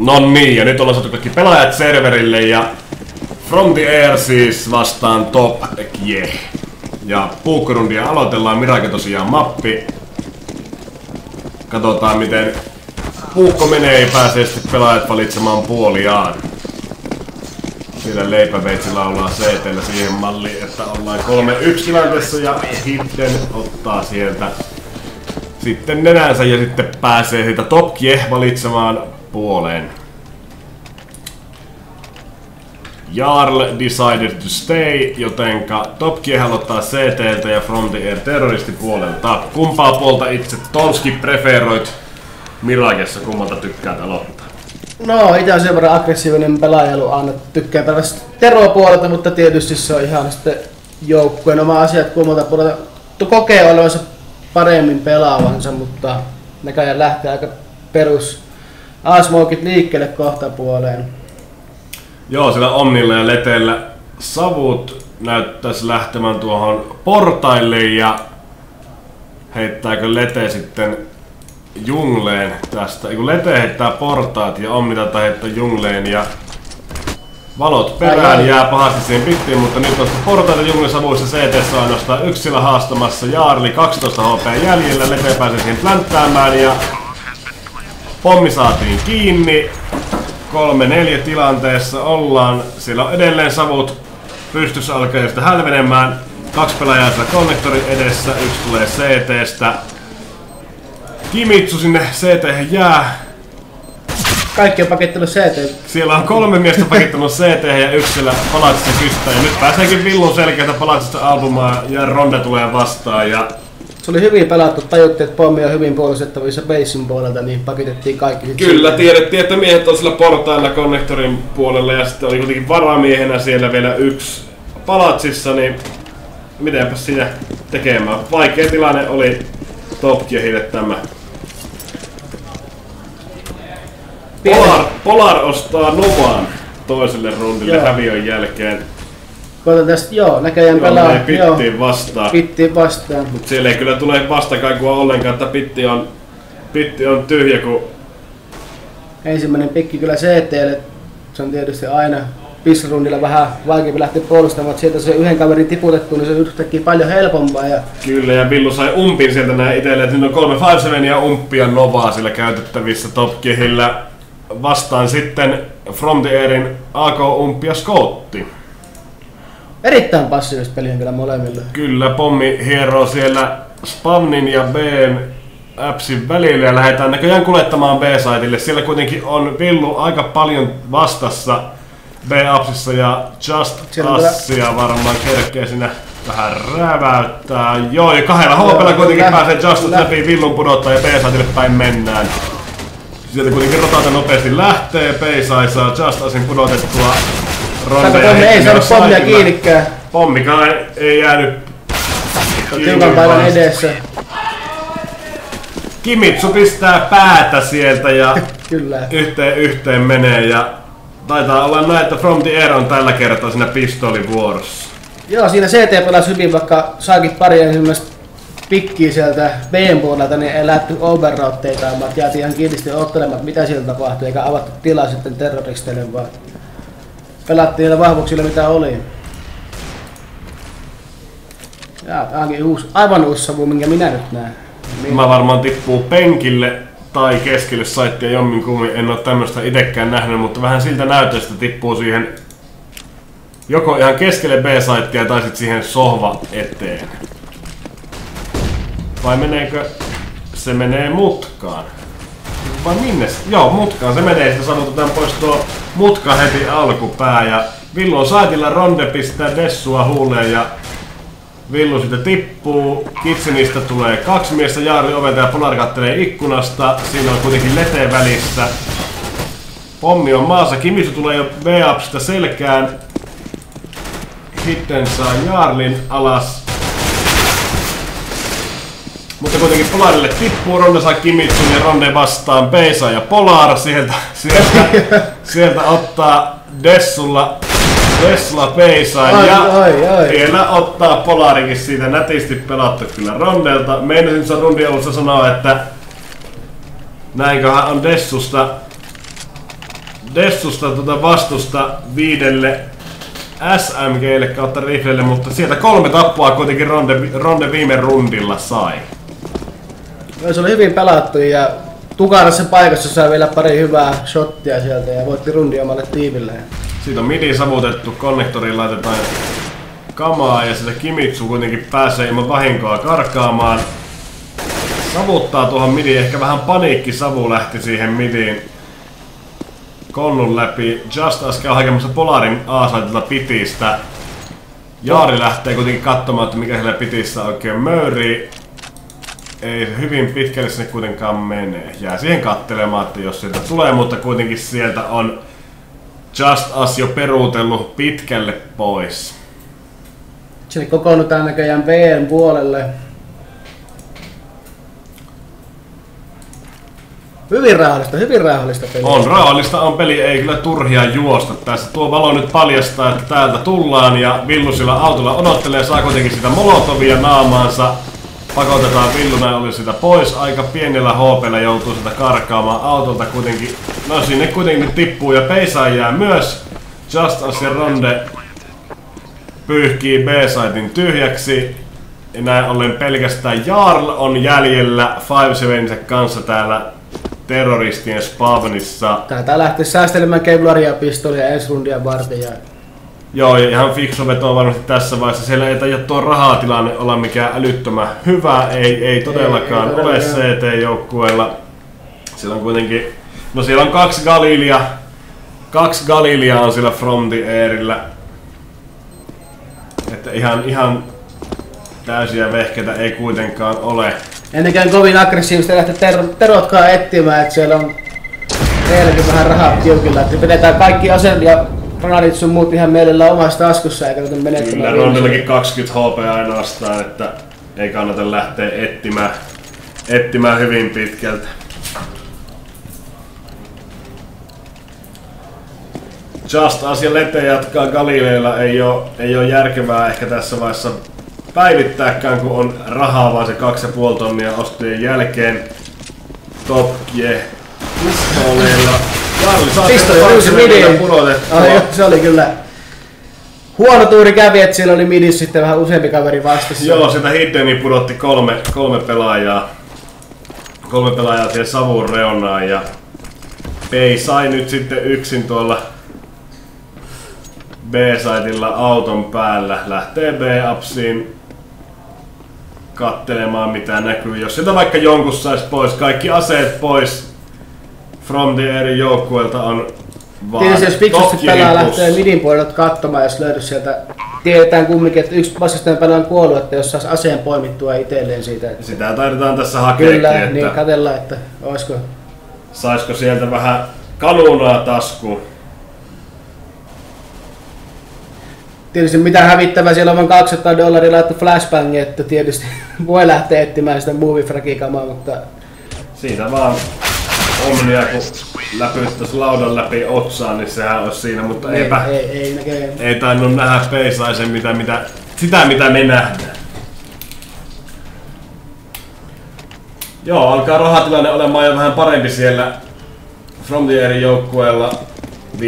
No niin, ja nyt ollaan saatu kaikki pelaajat serverille ja From the Air siis vastaan Top Kieh. Ja puukkorundia aloitellaan, Mirage tosiaan mappi. Katsotaan miten puukko menee, ja pääsee sitten pelaajat valitsemaan puoliaan. Siellä Leipäveitsi laulaa CT:llä siihen malliin, että ollaan 3-1 tilanteessa ja Hidden ottaa sieltä sitten nenänsä ja sitten pääsee siitä Top Kieh valitsemaan puoleen. Jarl decided to stay, jotenka Top Kieh aloittaa CT:ltä ja From the Air terroristipuolelta. Kumpaa puolta itse Tonski preferoit Miragessa, kummalta tykkäät aloittaa? No, itse on sen verran aggressiivinen pelaaja ollut aina. Tykkään tällaista Tero-puolelta, mutta tietysti se on ihan sitten joukkueen oma asiat kummalta puolelta. Kokee olevansa paremmin pelaavansa, mutta näköjään lähtee aika perus A-smokit liikkeelle kohta puoleen. Joo, sillä Omnilla ja Leteellä savut näyttäisi lähtemään tuohon portaille ja heittääkö Lete sitten jungleen tästä. Kun Lete heittää portaat ja Omni tätä heittää jungleen ja valot perään jää pahasti siihen pittiin, mutta nyt on portaita junglen savuissa CT:ssä on ainoastaan yksillä haastamassa Jarli 12 HP jäljellä. Lete pääsee siihen plänttäämään ja pommi saatiin kiinni. 3-4 tilanteessa ollaan. Siellä on edelleen savut pystyssä alkaa sitä hälvenemään. 2 pelaajaa siellä konnektorin edessä, 1 tulee CT:stä. Kimitsu sinne CT:hen jää. Kaikki on pakittanut CT. Siellä on 3 miestä pakittanut CT:hen ja 1 siellä Palatsissa kystää. Ja nyt pääseekin Villun selkeätä Palatsista albumaan ja Ronde tulee vastaan. Ja se oli hyvin pelattu, tajuttiin, että pommi on hyvin puolustettavissa basin puolelta, niin pakitettiin kaikki. Kyllä, tiedettiin, että miehet on sillä portailla konnektorin puolella ja sitten oli kuitenkin varamiehenä siellä vielä 1 Palatsissa, niin mitenpäs siinä tekemään. Vaikea tilanne oli Top Kiehille tämä. Polar ostaa Novan toiselle rundille häviön jälkeen. Koitan tästä, näköjään pelaa. Pittiin vastaan. Pittiin vastaan. Mut siellä ei kyllä tule vastakaikua ollenkaan, että pitti on tyhjä, kun ensimmäinen pikki kyllä CT:lle. Se on tietysti aina pisrundilla vähän vaikeampi lähteä puolustamaan, mutta sieltä se yhden kaverin tiputettu, niin se on yhtäkkiä paljon helpompaa. Kyllä, ja Villu sai umpin sieltä näin itselleen, että nyt on 3-5-7 ja umppia Novaa sillä käytettävissä Top Kiehillä. Vastaan sitten From the Airin AK-umpi ja Scotti. Erittäin passiivista peliä kyllä molemmille. Kyllä, pommi hieroo siellä Spannin ja B:n appsin välillä ja lähdetään näköjään kuljettamaan B-saitille. Siellä kuitenkin on Villu aika paljon vastassa B-appsissa ja Just Assia varmaan kerkee siinä vähän räväyttää. Joo, ja 2 HP:llä kuitenkin pääsee Just läpi, Villun pudottaa ja B-saitille päin mennään. Sieltä kuitenkin Rotata nopeasti lähtee, B-sai saa Just Assin pudotettua. Pommi ei saanut pommia kiinnikään. Pommikaan ei jäänyt tiukan päivän edessä. Kimitsu pistää päätä sieltä ja Kyllä. yhteen menee ja taitaa olla näin, että From the Air on tällä kertaa siinä pistoolivuorossa. Joo, siinä CT pelasi hyvin, vaikka saakin pari ensimmäistä pikkiä sieltä B:n puolelta, niin ei lähty overroutteita, vaan jäätiin ihan kiinnisti ottelemaan, mitä siellä tapahtui, eikä avattu tilaa sitten terroristeille, vaan pelattiin niillä vahvuuksilla mitä oli. Ja aivan uusi savu, minkä minä nyt näen. Mä varmaan tippuu penkille tai keskelle saittia jomminkummin, en oo tämmöstä itekään nähnyt, mutta vähän siltä näytöstä tippuu siihen joko ihan keskelle B-saittia tai sit siihen sohva eteen. Vai meneekö se menee mutkaan? Vai minne? Joo, mutkaan se menee, sitten savutetaan pois tuo mutka heti alkupää ja Villu on saitilla, Ronde pistää Dessua huuleen ja Villu sitten tippuu, Kitsenistä tulee 2 miestä, Jarli ovelta ja Polar kattelee ikkunasta, siinä on kuitenkin Lete välissä. Pommi on maassa, Kimitsu tulee jo V-upsista selkään. Hidden saa Jarlin alas. Mutta kuitenkin Polarille tippuu, Ronde saa Kimitsun ja Ronde vastaan Peisa ja Polar sieltä ottaa Dessulla Peisain ja vielä ottaa Polarikin siitä nätisti pelattu kyllä Rondelta. Meinasin tuossa rundin alussa sanoa, että näinköhän on Dessusta Dessusta vastusta 5 SMGlle kautta riflelle, mutta sieltä 3 tappaa kuitenkin Ronde viime rundilla sai. Se oli hyvin pelattu ja tukarassa paikassa sai vielä pari hyvää shottia sieltä ja voitti rundin omalle tiimille. Siitä on midi savutettu, konnektoriin laitetaan kamaa ja sitä Kimitsu kuitenkin pääsee ilman vahinkoa karkaamaan. Savuttaa tuohon midiin, ehkä vähän paniikkisavu lähti siihen midiin konnun läpi. Just äsken on hakemassa Polarin A-saitilta pitistä. Jaari lähtee kuitenkin katsomaan, että mikä siellä pitissä oikein möyrii. Ei hyvin pitkälle sinne kuitenkaan menee. Jää siihen kattelemaan, että jos sieltä tulee, mutta kuitenkin sieltä on Just Us jo peruutellut pitkälle pois. Sinne kokoonnutaan näköjään B:n puolelle. Hyvin rauhallista peliä. On rauhallista, on peli, ei kyllä turhia juosta tässä. Tuo valo nyt paljastaa, että täältä tullaan ja Villu sillä autolla odottelee, saa kuitenkin sitä molotovia naamaansa. Pakotetaan Villu näin oli sitä pois, aika pienellä HP:llä joutuu sitä karkaamaan autolta kuitenkin. No sinne kuitenkin tippuu ja Peisa jää myös. Just Us ja Ronde pyyhkii B-saitin tyhjäksi. Ja näin ollen pelkästään Jarl on jäljellä 5-7 kanssa täällä terroristien spawnissa. Taitaa lähteä säästelemään Kevlaria, pistolia, ensi rundia varten. Joo, ja ihan fiksu veto varmasti tässä vaiheessa. Siellä ei taida tuo rahatilanne olla mikään älyttömän hyvä. Ei todellakaan ole CT-joukkueella. Siellä on kuitenkin... No siellä on 2 Galilia. 2 Galilia on siellä From the Airillä. Että ihan täysiä vehkeitä ei kuitenkaan ole. Ennekään kovin aggressiivista lähteä terotkaan etsimään, että siellä on meilläkin vähän rahaa tiukilla. Että pidetään kaikki aseet ja granaatit sun muut ihan mielellään omassa taskussa eikä tätä menettämään. Kyllä, Rondellakin 20 HP ainoastaan, että ei kannata lähteä etsimään hyvin pitkältä. Just Us ja Lete jatkaa Galileilla, ei oo järkevää ehkä tässä vaiheessa päivittääkään, kun on rahaa vaan se 2,5 tonnia ostojen jälkeen. Topje pistoleilla. Jarli saa pistoli pudotettua. Se oli kyllä huono tuuri kävi, että siellä oli midis sitten vähän useampi kaveri vastassa. Joo, sitä Hiddeni pudotti kolme pelaajaa. 3 pelaajaa siihen savun reunaan ja Pei sai nyt sitten yksin tuolla B-saitilla auton päällä. Lähtee B-upsiin kattelemaan mitä näkyy. Jos sitä vaikka jonkun sais pois, kaikki aseet pois From the Airin joukkueelta on vaan tietysti jos fiksusti pelaa lähtee midin puolelta katsomaan, jos löydy sieltä. Tiedetään kumminkin, että yksi vastustajan pelaa on kuollut, että jos saisi aseen poimittua itselleen siitä. Että sitä taidetaan tässä hakeekin. Kyllä, että niin katsellaan, että olisiko. Saisiko sieltä vähän kanuunaa taskuun. Tietysti mitä hävittävää, siellä on vain $200 laittu flashbangi, että tietysti voi lähteä etsimään sitä movie-fragikamaa, mutta... Siitä vaan Omnia, kun läpyttäisi laudan läpi otsaan, niin sehän olisi siinä, mutta ei tainnut nähdä Peisaisen sitä mitä me nähdään. Joo, alkaa rahatilanne olemaan jo vähän parempi siellä From the Airin joukkueella. 5-6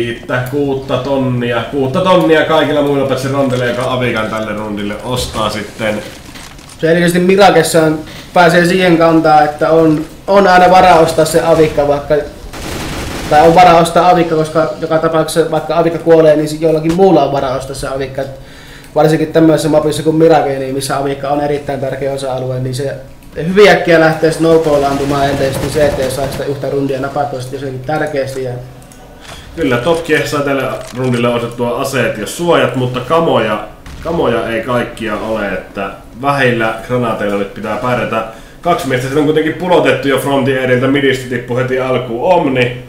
tonnia. 6 tonnia kaikilla muilla paitsi Rondelle, joka Avikan tälle rundille ostaa sitten. Se erityisesti Mirakessa pääsee siihen kantaan, että on aina varaa ostaa se Avikka, tai on varaa ostaa Avikka, koska joka tapauksessa vaikka Avikka kuolee, niin jollakin muulla on varaa ostaa se Avikka. Varsinkin tämmöisessä mapissa kuin Mirage, niin missä Avikka on erittäin tärkeä osa-alue, niin se hyvin äkkiä lähtee snowballantumaan, entä sitten CT saa sitä yhtä rundia napattua jotenkin tärkeästi. Kyllä, Topkie sai tälle rundille osettua aseet ja suojat, mutta kamoja ei kaikkia ole, että vähillä granaateilla nyt pitää pärjätä. 2 miestä sitten on kuitenkin pulotettu jo From the Airilta, midistä tippu heti alkuun Omni.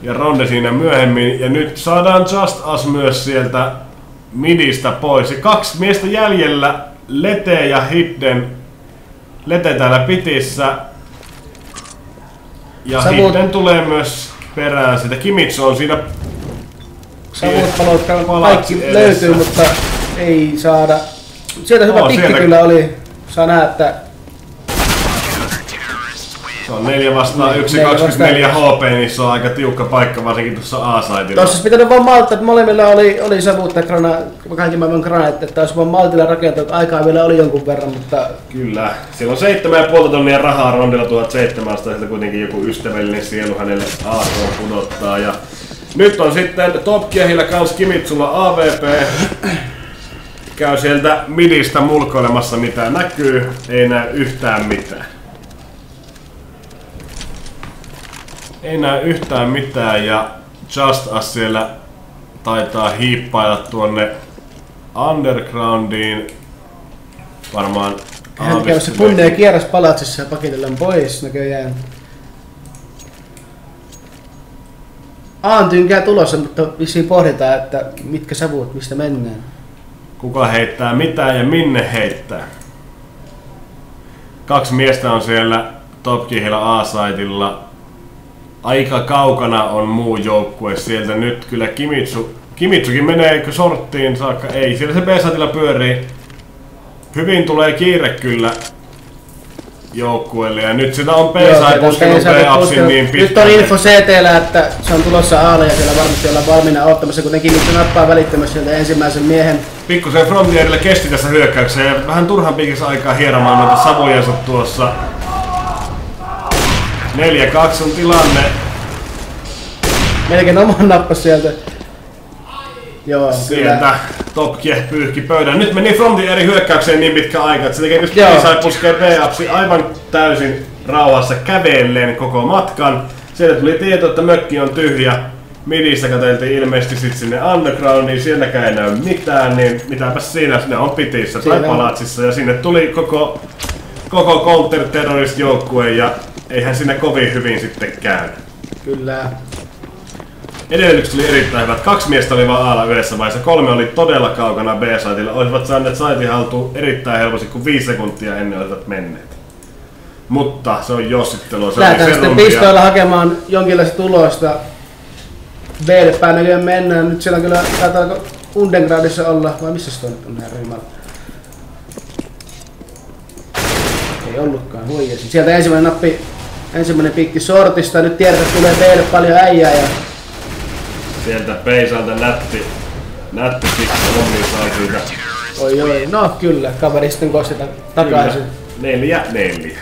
Ja Ronde siinä myöhemmin, ja nyt saadaan Just Us myös sieltä midistä pois. Ja 2 miestä jäljellä, Lete ja Hidden. Lete täällä pitissä. Ja Hidden tulee myös perään sitä. Kimitsu on siinä. Savut kaikki löytyy, mutta ei saada. Sieltä hyvä pikki kyllä oli. Saa nähdä, että Se on 4 vastaan 1, 24 HP, niin se on aika tiukka paikka varsinkin tuossa A-saitilla. Tuossa olisi pitänyt vaan malttaa, että molemmilla oli savuutta kaikki maailman granaat, että olisi vaan maltilla rakentanut. Aikaa vielä oli jonkun verran, mutta... Kyllä. Siellä on 7,5 tonnia rahaa rondilla 1700, sieltä kuitenkin joku ystävällinen sielu hänelle AK pudottaa. Ja nyt on sitten Top Gearillä kans Kimitsulla AVP. Käy sieltä midistä mulkoilemassa mitä näkyy, ei näy yhtään mitään. Ei näy yhtään mitään ja Just Us siellä taitaa hiippailla tuonne undergroundiin. Varmaan hän käymässä kunnia kierras palatsissa ja pakitellaan pois näköjään. Tynkää tulossa, mutta vissiin pohditaan, että mitkä savut, mistä mennään. Kuka heittää mitään ja minne heittää? 2 miestä on siellä Top Gearilla A-saitilla. Aika kaukana on muu joukkue sieltä nyt kyllä Kimitsukin menee sorttiin saakka, ei siellä se B-saitilla pyörii. Hyvin tulee kiire kyllä joukkueelle ja nyt sitä on B-sait puskenut B-upsin niin pitkään. Nyt on info CT:llä, että se on tulossa Aalle ja siellä varmasti ollaan valmiina ottamassa, kun Kimitsu nappaa välittömästi sieltä ensimmäisen miehen. Pikkusen Frontierille kesti tässä hyökkäyksessä ja vähän turhan piikissä aikaa hieromaan noita savujensa tuossa. 4-2 on tilanne. Melkein oman nappas sieltä. Joo, sieltä Top Gear pyyhki pöydän. Nyt meni Frontierin hyökkäykseen niin pitkä aika, että se tekee just sai puskea B-upsi aivan täysin rauhassa kävelleen koko matkan. Sieltä tuli tieto, että mökki on tyhjä. Midissä katseltiin ilmeisesti sit sinne undergroundiin, sielläkään ei näy mitään, niin mitäpäs siinä, ne on pitissä tai palatsissa ja sinne tuli koko counter-terrorist-joukkue ja eihän siinä kovin hyvin sitten käy. Kyllä. Edellytykset oli erittäin hyvät. 2 miestä oli vaan A:lla yhdessä vaiheessa, 3 oli todella kaukana B-saitilla. Olisivat saaneet saitin haltuun erittäin helposti, kun 5 sekuntia ennen olisivat menneet. Mutta se on jossittelua. Lähdetään sitten pistoilla hakemaan jonkinlaista tulosta. B-lle päin näköjään mennään. Nyt siellä on kyllä, taitaako Undergroundissa olla, vai missä se nyt on näin ryhmällä? Ei ollutkaan, huijasin. Sieltä ensimmäinen nappi, ensimmäinen pikki sortista. Nyt tiedät, että tulee B-lle paljon äijää. Ja... sieltä Peisalta nätti pikki hommiin sai siitä. Oi, no kyllä, kaveri sitten kostetaan takaisin. 4-4.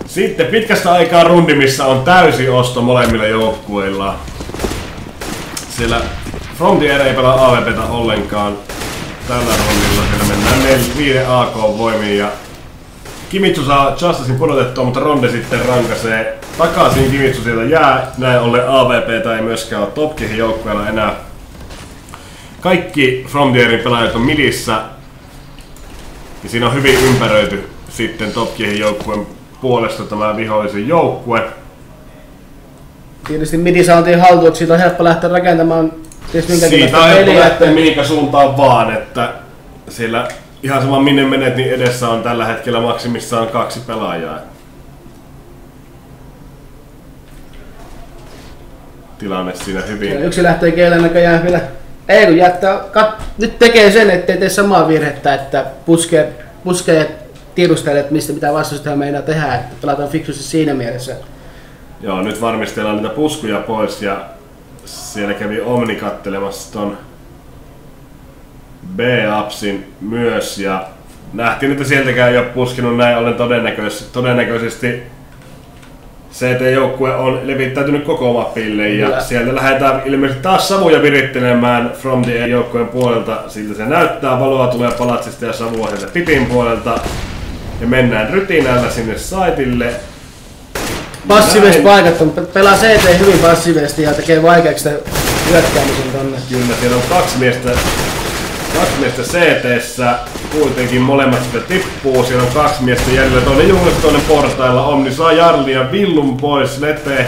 Sitten pitkästä aikaa rundi, missä on täysi osto molemmilla joukkueilla. Siellä Frontier ei pelaa AVPtä ollenkaan tällä rundilla. Siellä mennään 5 AK-voimiin ja Kimitsu saa Justicein pudotettua, mutta Ronde sitten rankaisee takaisin. Kimitsu sieltä jää. Näin ollen AVPtä ei myöskään ole Top Gearin joukkueella enää. Kaikki Frontierin pelaajat on midissä. Ja siinä on hyvin ympäröity sitten Top Gearin joukkueen puolesta tämä vihollisen joukkue. Tietysti midi saatiin haltuun, että siitä on helppo lähteä rakentamaan siitä on helppo lähteä mihinkä suuntaan vaan, että siellä ihan sama minne menet, niin edessä on tällä hetkellä maksimissaan 2 pelaajaa. Tilanne siinä hyvin. Ja yksi lähtee keilan näköjään vielä. Ei kun jättää, nyt tekee sen, ettei tee samaa virhettä, että puskee tiedustelee, että mistä mitä vastustaja meinaa tehdä, että pelataan fiksusti siinä mielessä. Joo, nyt varmistellaan niitä puskuja pois ja siellä kävi Omni kattelemassa ton B-upsin myös ja nähtiin, että sieltäkään ei ole puskinut näin ollen todennäköisesti CT-joukkue on levittäytynyt koko mapille ja sieltä lähdetään ilmeisesti taas savuja virittelemään From the joukkueen puolelta. Siltä se näyttää, valoa tulee palatsista ja savua sieltä pitin puolelta ja mennään rytinällä sinne saitille. Passiiviset paikat on, pelaa CT hyvin passiivisesti ja tekee vaikeaksi sitä hyökkäämisen tonne. Kyllä, siellä on kaksi miestä CT:ssä, kuitenkin molemmat sitä tippuu, siellä on 2 miestä jäljellä, toinen juuri toinen portailla, Omni saa Jarlin ja Villun pois, Lete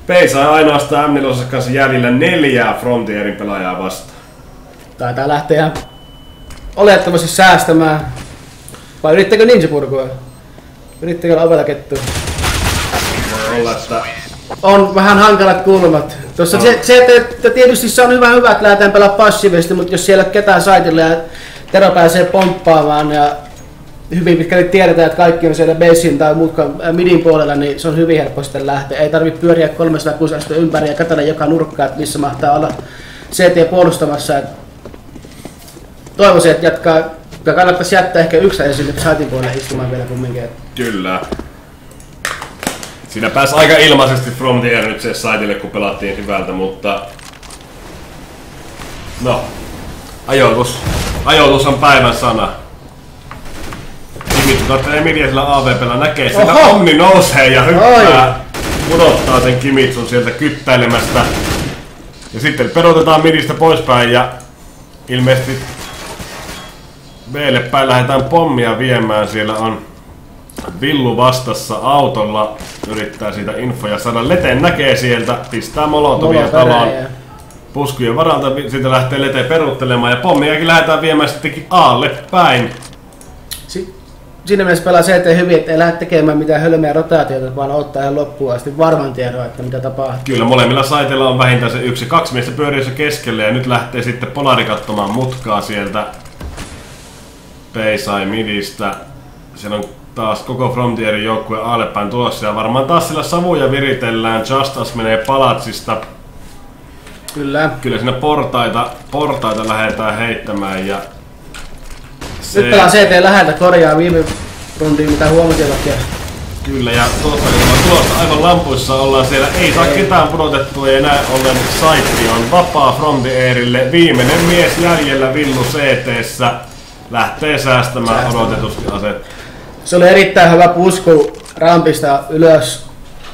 peisaa ainoastaan M4 kanssa jäljellä 4 Frontierin pelaajaa vastaan. Taitaa lähteä olettavasti säästämään, vai yrittääkö Ninja purkua? Yrittikö olla ovella kettua? Voi olla, että On vähän hankalat kulmat. Tuossa se, että tietysti se on hyvä, että lähdetään pelaa passiivisesti, mutta jos siellä on ketään saitilla ja Tero pääsee pomppaamaan ja hyvin pitkälle tiedetään, että kaikki on siellä basin tai midin puolella, niin se on hyvin helppo sitten lähteä. Ei tarvitse pyöriä 360 ympäri ja katsella joka nurkkaa, että missä mahtaa olla CT puolustamassa. Toivoisin, että jatkaa, ja kannattaisi jättää ehkä yksi esille saitin puolelle istumaan vielä kumminkin. kyllä. Siinä pääsi aika ilmaisesti From the Air nyt se saitille, kun pelattiin hyvältä, mutta no, ajoitus on päivän sana. Kimitsu kattelee midiä sillä AVP:llä, näkee sillä Omni nousee ja hyppää, pudottaa sen Kimitsun sieltä kyttäilemästä. Ja sitten pedotetaan midistä poispäin ja ilmeisesti B:lle päin lähdetään pommia viemään. Siellä on Villu vastassa autolla, yrittää siitä infoja saada. Leten näkee sieltä, pistää molotovia taloon. Puskujen varalta siitä lähtee Lete peruuttelemaan ja pommiakin lähdetään viemään sittenkin Aalle päin. Siinä mielessä pelaa CT hyvin, ettei lähde tekemään mitään hölmeä rotaatioita, vaan ottaa ihan loppuun asti varman tiedon, että mitä tapahtuu. Kyllä, molemmilla saiteilla on vähintään se 1-2 miestä pyörii se keskelle ja nyt lähtee sitten Polari katsomaan mutkaa sieltä Peisai midistä. Siellä on taas koko Frontierin joukkue Aalle päin tulossa ja varmaan taas sillä savuja viritellään. Just Us menee palatsista. Kyllä siinä portaita lähdetään heittämään ja nyt pelaa CT läheltä korjaa viime runtiin mitä huomasivatkin. Kyllä ja tulosta aivan lampuissa ollaan siellä. Ei saa ketään pudotettua ja näin ollen saitti on vapaa From the Airille. Viimeinen mies jäljellä Villu CT:ssä lähtee säästämään odotetusti aset. Se oli erittäin hyvä pusku rampista ylös.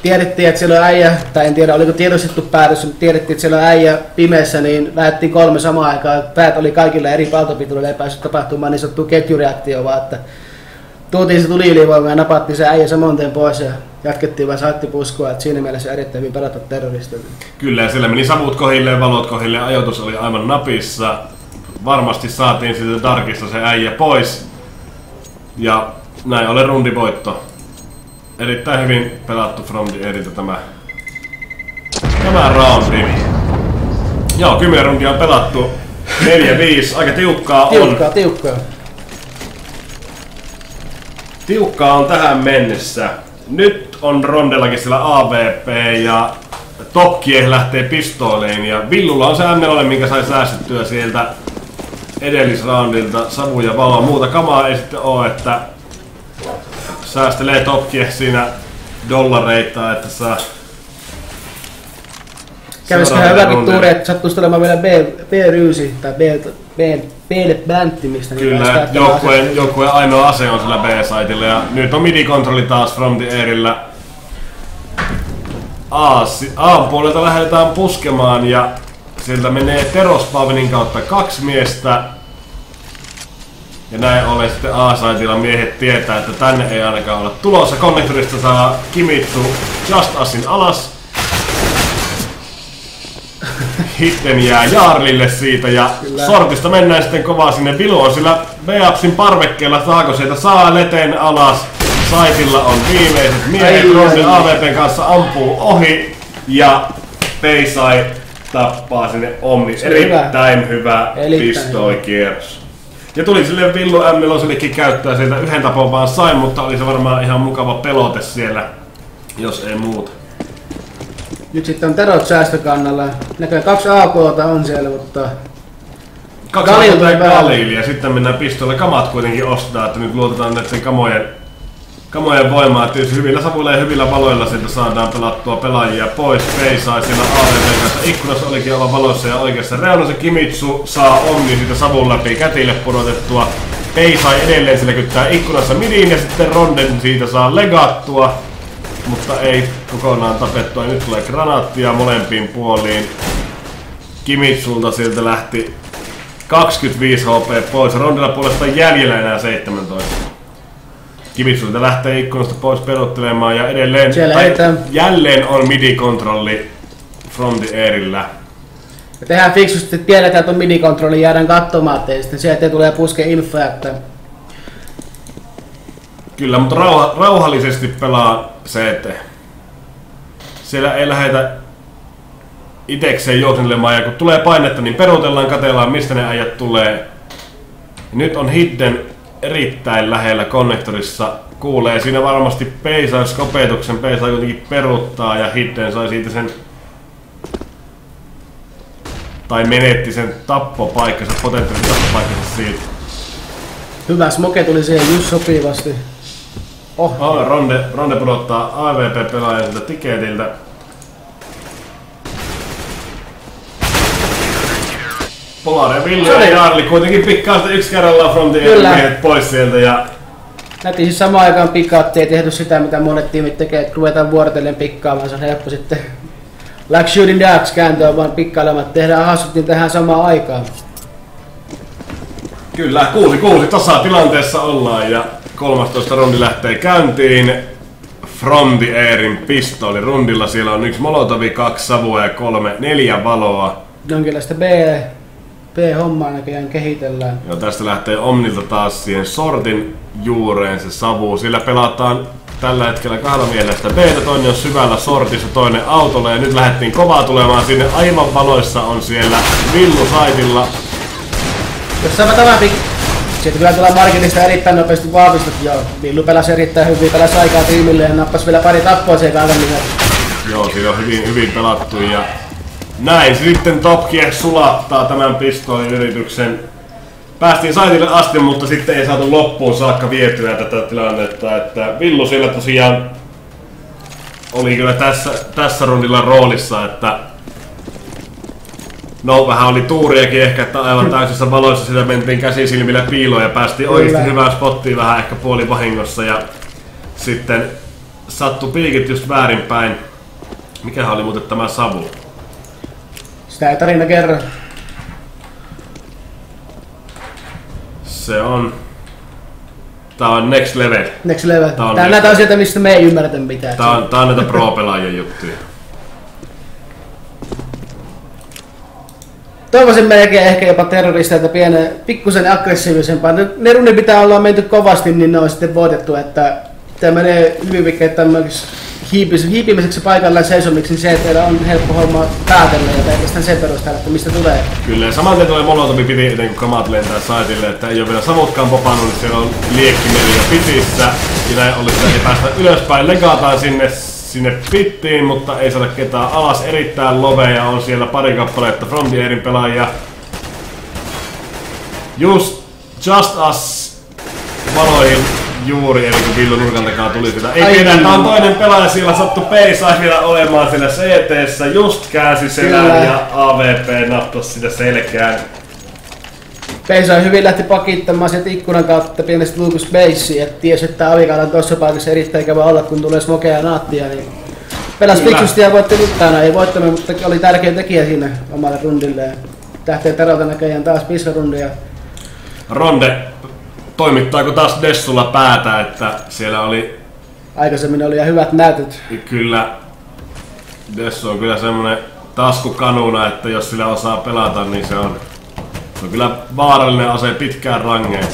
Tiedettiin, että siellä on äijä, tai en tiedä oliko tiedostettu päätös, mutta tiedettiin, että siellä on äijä pimeässä, niin lähdettiin 3 samaan aikaan. Päät oli kaikilla eri paltopituudella, ei päässyt tapahtumaan niin sanottu ketjureaktio, vaan että tuotiin se tuli ylivoima ja napattiin se äijä saman tien pois ja jatkettiin vaan saattipuskua, että siinä mielessä erittäin hyvin pelata terroristilta. Kyllä ja siellä meni savut kohilleen, valot kohilleen, ajoitus oli aivan napissa. Varmasti saatiin siitä Darkista se äijä pois ja näin ollen rundivoitto. Erittäin hyvin pelattu From the Airilta tämä roundi. Joo, 10 rundia on pelattu. 4-5, aika tiukkaa on. Tiukkaa on tähän mennessä. Nyt on rondellakin siellä AVP ja Tokkie lähtee pistooliin ja Villulla on se M4, minkä sai säästettyä sieltä edellisroundilta. Savu ja valoa, muuta kamaa ei sitten oo, että säästelee Tokkie siinä dollareita, että saa kävisikö hyväkin tuuri, että sattuisi tulemaan vielä B-ryysi tai B-bäntti, mistä kyllä, joukkueen ainoa ase on sillä B-saitilla ja nyt on midi-kontrolli taas From the Airillä. A-puolelta lähdetään puskemaan ja sieltä menee Terospavnin kautta 2 miestä. Ja näin ollen sitten A-saitilla miehet tietää, että tänne ei ainakaan olla tulossa. Konnektorista saa Kimitsu Just Usin alas. Hitten jää Jaarlille siitä ja kyllä. Sortista mennään sitten kovaa sinne. Vilu on sillä B-Upsin parvekkeella, saako sieltä saa Leten alas. Saitilla on viimeiset miehet, Ronde AVPn kanssa ampuu ohi ja Peisai tappaa sinne Omni. Erittäin hyvä pistoikierros. Ja tuli silleen Villu M4 käyttää sieltä yhden tapon vaan sain, mutta oli se varmaan ihan mukava pelote siellä, jos ei muuta. Nyt sitten on Terot säästökannalla. Näköjään 2 AK:ta on siellä, mutta 2 AK:ta ja Galil ja sitten mennään pistoille. Kamat kuitenkin ostaa, että nyt luotetaan näiden kamojen voimaa. Tietysti hyvillä savuilla ja hyvillä valoilla sieltä saadaan pelattua pelaajia pois. Peisai siellä AVP kanssa ikkunassa olikin olla valoissa ja oikeassa reunassa. Kimitsu saa Omni siitä savun läpi kätille pudotettua. Peisai edelleen sillä kyttää ikkunassa midiin ja sitten Ronden siitä saa legattua. Mutta ei kokonaan tapettua. Nyt tulee granaattia molempiin puoliin. Kimitsulta sieltä lähti 25 HP pois. Rondella puolestaan jäljellä enää 17. Kimitsulta lähtee ikkunasta pois peruuttelemaan ja edelleen jälleen on midi-kontrolli From the Airillä. Ja tehdään fiksusti, että tiedetään, että on midi-kontrolli, jäädään katsomaan, ettei sitten sieltä tulee puske infoa, että Kyllä, mutta rauhallisesti pelaa CT. Siellä ei lähdetä itekseen juoksentelemaan, ja kun tulee painetta, niin peruutellaan, katsellaan mistä ne äijät tulee. Ja nyt on Hidden erittäin lähellä konnektorissa. Kuulee siinä varmasti peisaus kopetuksen, peisaa kuitenkin peruuttaa ja Hidden sai siitä sen tai menetti sen tappopaikkansa, potentiaalisen tappopaikkansa siitä. Hyvä smoke tuli siihen just sopivasti. Ronde pudottaa AVP-pelaajan siltä tiketiltä. Polare, Ville ja Jarli kuitenkin pikkaa sitä yksi kerrallaan Frontin miehet pois sieltä. Ja nähtiin siis samaan aikaan pikkaatti, ei tehty sitä mitä monet tiimit tekee, että ruvetaan vuorotellen pikkaamaan, se on helppo sitten like shooting darts kääntöä vaan pikkailemaan, että tehdään hassut, niin tehdään samaan aikaan. Kyllä, 6-6 tasatilanteessa ollaan ja 13 rundi lähtee käyntiin. From the Airin pistooli rundilla, siellä on 1 molotovi, 2 savua ja 4 valoa. Jonkinlaista B-hommaa näköjään kehitellään. Ja tästä lähtee Omnilta taas siihen sortin juureen se savu. Sillä pelataan tällä hetkellä 2 miehellä sitä B-tä, toinen on syvällä sortissa, toinen autolla ja nyt lähdettiin kovaa tulemaan sinne. Aivan valoissa on siellä Villu saitilla. Jos saapa tämä sieltä kyllä tulee marketista erittäin nopeasti vahvistot ja Villu pelasi erittäin hyvin, pelasi aikaa tiimille ja nappasi vielä pari tappoa siihen kahden lisäksi. Joo, siinä on hyvin pelattu ja näin sitten Topkiek sulattaa tämän pistoolin yrityksen. Päästiin saitille asti, mutta sitten ei saatu loppuun saakka vietyä tätä tilannetta, että Villu siellä tosiaan oli kyllä tässä rundilla roolissa, että no vähän oli tuuriakin ehkä, että aivan täysissä valoissa sitä mentiin käsisilmillä piiloon ja päästiin oikeasti hyvään spottiin vähän ehkä puolivahingossa ja sitten sattui piikit just väärinpäin. Mikähän oli muuten tämä savu? Sitä ei tarina kerran. Se on... Tää on next level. Next level. Tää on näitä asioita, mistä me ei ymmärretä mitään. Tää on näitä pro-pelaajien juttuja. Toivoisin melkein ehkä jopa terroristeilta pikkusen aggressiivisempaa. Ne runnit pitää olla menty kovasti, niin ne on sitten voitettu, että tämä menee hyvin vikkeet tämmöiseksi hiipimiseksi paikallaan seisomiksi, niin se, että teillä on helppo homma päätellä ja pelkästään sen perusteella, että mistä tulee. Kyllä, ja saman tien molotovi piti ennen kuin kamat lentää saitille, että ei ole vielä savutkaan popannut, niin siellä on liekkimeliä pitissä. Ja näin ollen sitä ei päästä ylöspäin, legataan sinne pittiin, mutta ei saada ketään alas. Erittäin loveja on siellä pari kappaletta From the Airin pelaajia. Just Us valoihin juuri, eli kun Villu nurkan takaa tuli sitä. Ei tiedä, että on toinen pelaaja siellä, sattu Peisais vielä olemaan siellä CT:ssä, just käänsi selän ja AVP nappasi sitä selkään. Peisais hyvin lähti pakittamaan sieltä ikkunan kautta pienestä Lucas Basea, että tiesi, että Avikaala on tuossa paikassa erittäin kävä olla, kun tulee smokea ja naattia, niin pelasi fiksusti ja voitti Luttaana. Ei voittanut, mutta oli tärkeä tekijä siinä omalle rundille. Tähtee Terolta näköjään taas pisarundia. Ronde, toimittaako taas Dessulla päätä, että siellä oli... Aikaisemmin oli hyvät näytöt. Kyllä, Dessu on kyllä semmonen taskukanuna, että jos sillä osaa pelata, niin se on kyllä vaarallinen ase pitkään rangeen.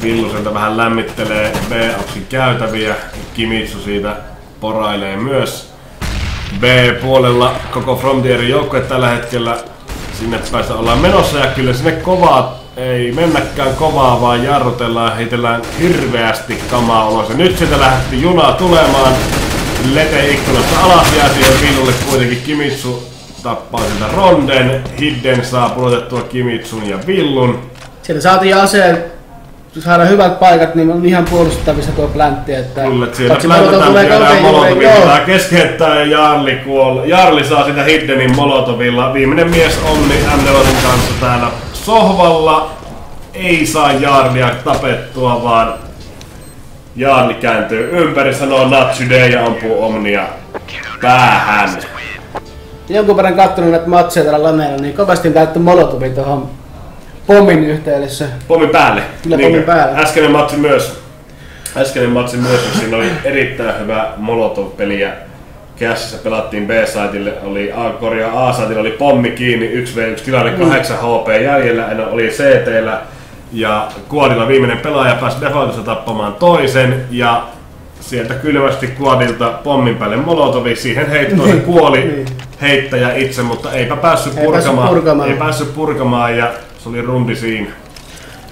Villu sieltä vähän lämmittelee B-oksin käytäviä, Kimitsu siitä porailee myös. B-puolella koko From the Airin joukkue tällä hetkellä sinne päästä ollaan menossa ja kyllä sinne kovaa ei mennäkään kovaa, vaan jarrutellaan ja heitellään hirveästi kamaa ulos. Ja nyt sieltä lähti juna tulemaan. Lete ikkunasta alas jää siihen Villulle kuitenkin Kimitsu tappaa sieltä Ronden. Hidden saa pudotettua Kimitsun ja Villun. Siellä saatiin aseen, saada hyvät paikat, niin on ihan puolustettavissa tuo plantti. Että kyllä, siellä pläntätään vielä molotovi pitää keskeyttää ja Jarli kuolla. Jarli saa sitä Hiddenin molotovilla. Viimeinen mies Omni M4 kanssa täällä sohvalla. Ei saa Jarlia tapettua, vaan Jarli kääntyy ympäri, sanoo not today ja ampuu Omnia päähän. Jonkun verran kattonut näitä matseja täällä laneilla, niin kovasti on käytetty molotovi tuohon pommin yhteydessä. Pommin päälle. Kyllä niin, pommin päälle. Äskeinen matsi myös, siinä oli erittäin hyvä molotov-peliä. Cashissa pelattiin B-saitille, A-saitille oli pommi kiinni, 1v1 tilanne, 8 HP jäljellä, oli CT:llä Ja Quadilla viimeinen pelaaja pääsi defaultissa tappamaan toisen ja sieltä kylmästi Quadilta pommin päälle Molotovi, siihen heittoon se kuoli heittäjä itse, mutta eipä päässyt purkamaan ja se oli rundi siinä.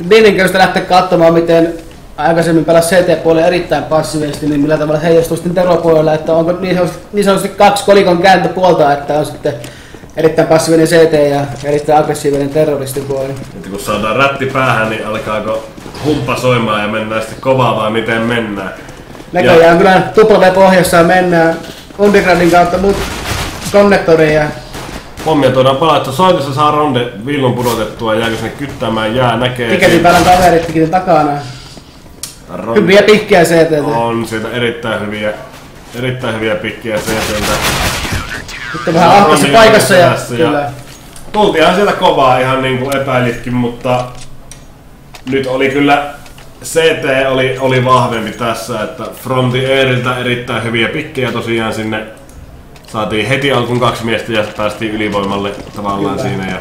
Mielenkiintoista lähteä katsomaan, miten aikaisemmin pelasi CT-puolella erittäin passiivisesti, niin millä tavalla heijastuu sitten Tero-puolella, että onko niin sanotusti kaksi kolikon kääntöpuolta, että on sitten erittäin passiivinen CT ja erittäin aggressiivinen terroristipuoli. Kun saadaan rätti päähän, niin alkaako humppa soimaan ja mennään sitten kovaa vai miten mennään? Näköjään kyllä W-pohjassa mennään Undergroundin kautta muut konnektoriin ja pommia tuodaan palattua. Soitissa saa Ronde villun pudotettua ja jääkö sinne kyttäämään jää näkee. Tiketin päällä kaverit tikitin takana. Hyviä pikkiä CT:tä. On sieltä erittäin hyviä pikkiä CT:ltä. Sitten vähän ahtaisessa paikassa ja kyllä. Tultiinhan sieltä kovaa ihan niin kuin epäilitkin, mutta nyt oli kyllä CT oli vahvempi tässä, että Fronti Airiltä erittäin hyviä pikkejä tosiaan sinne. Saatiin heti alkuun 2 miestä ja päästiin ylivoimalle tavallaan kyllä. Siinä. Ja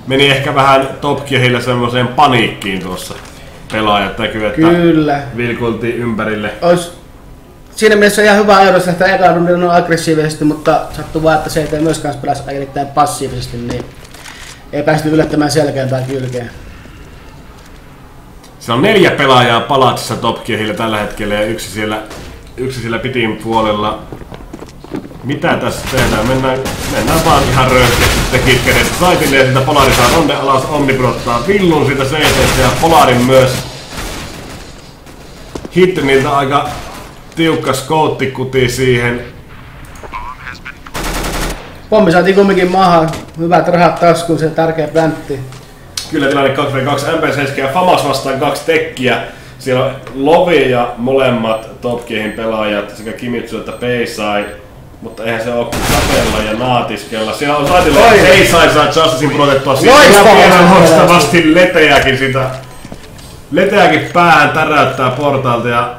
meni ehkä vähän Top Gearillä semmoiseen paniikkiin tuossa. Pelaajat näkyy, että kyllä. Vilkuiltiin ympärille. Siinä mielessä ihan hyvä ajatus lähteä ekaan rundilla aggressiivisesti, mutta sattuu vaan, että CT myös kanssa pelasi erittäin passiivisesti, niin ei päästy yllättämään selkeämpään kylkeen. Se on 4 pelaajaa palatsissa Top Gearillä tällä hetkellä ja yksi siellä pitin puolella. Mitä tässä tehdään? Mennään vaan ihan röyhkeästi tekit kädessä saitille ja siitä Polari saa Ronde alas, Omni pudottaa villun siitä CT:stä ja Polarin myös. Hitteniltä aika tiukka skoutikuti siihen. Pommi saatiin kumminkin maahan. Hyvät rahat taskuun, se tärkeä pläntti. Kyllä tilanne 2v2 MP7 ja Famas vastaan 2 tekkiä. Siellä on Lovi ja molemmat Top Gearin pelaajat sekä Kimitsu että Peisai. Mutta eihän se oo kuin sapella ja naatiskella. Siellä on saatille Peisai saa Justicein pudotettua siitä ihan loistavasti leteäkin sitä. Leteäkin päähän täräyttää portaalta ja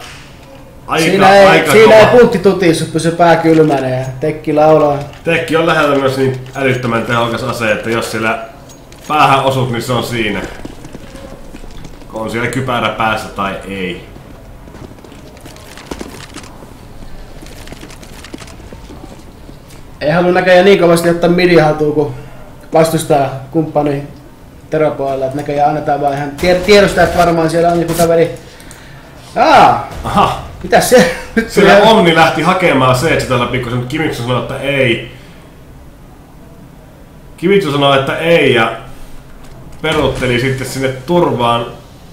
Siinä ei puntti tutissu, pysy pää kylmänä ja tekki laulaa. Tekki on lähellä myös niin älyttömän tehokas ase, että jos siellä päähän osut, niin se on siinä. On siellä kypärä päässä tai ei. Ei halua näköjään niin kovasti ottaa midi haltuun, kun vastustaa kumppani Teropuolella. Näköjään annetaan vaan ihan tiedostaa, että varmaan siellä on joku kaveri. Aha. Mitäs se? Siellä Omni lähti hakemaan se, että tällä pikkusen, mutta Kimitsu sanoi, että ei. Kimitsu sanoi, että ei ja peruutteli sitten sinne turvaan.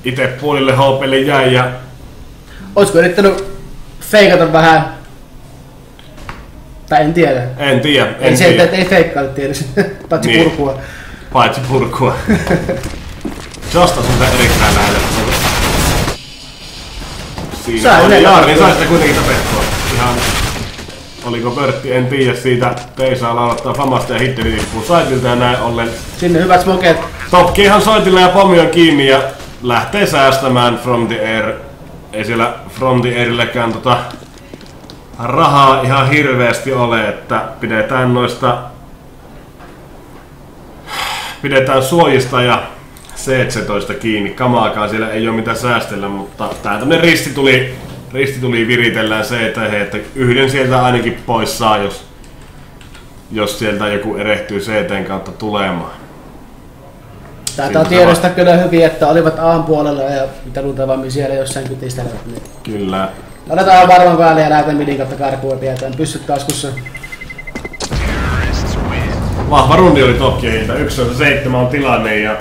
Itse puolille HP:lle jäi ja olisiko yrittänyt feikata vähän? Tai en tiedä. En tiedä. Ei feikkaile tietysti, paitsi niin. Purkua. Paitsi purkua. Josta sun erittäin lähellä. Siinä oli Jaari, sai sitä kuitenkin tapettua. Ihan oliko Pörtti, en tiedä siitä. Peisaa laulattaa Famasta ja hitteli tippuu saitilta ja näin ollen. Sinne hyvät smokeet. Topki ihan soitilla ja pommi on kiinni ja lähtee säästämään From the Air. Ei siellä From the Airilläkään rahaa ihan hirveästi ole, että pidetään suojista ja C-setoista kiinni. Kamaakaan siellä ei ole mitään säästellä, mutta tää tämmönen risti tuli viritellään CT, että yhden sieltä ainakin pois saa, jos sieltä joku erehtyy CTn kautta tulemaan. Tätä on tiedosta kyllä hyvin, että olivat A-puolella ja mitä luultavammin siellä jossain kytistelevät. Niin. Kyllä. Otetaan varmaan päälle ja lähdetään midin kautta karkuun ja pidetään pyssyt taskussa. Vahva rundi oli Top Geariltä, 1-7 on tilanne ja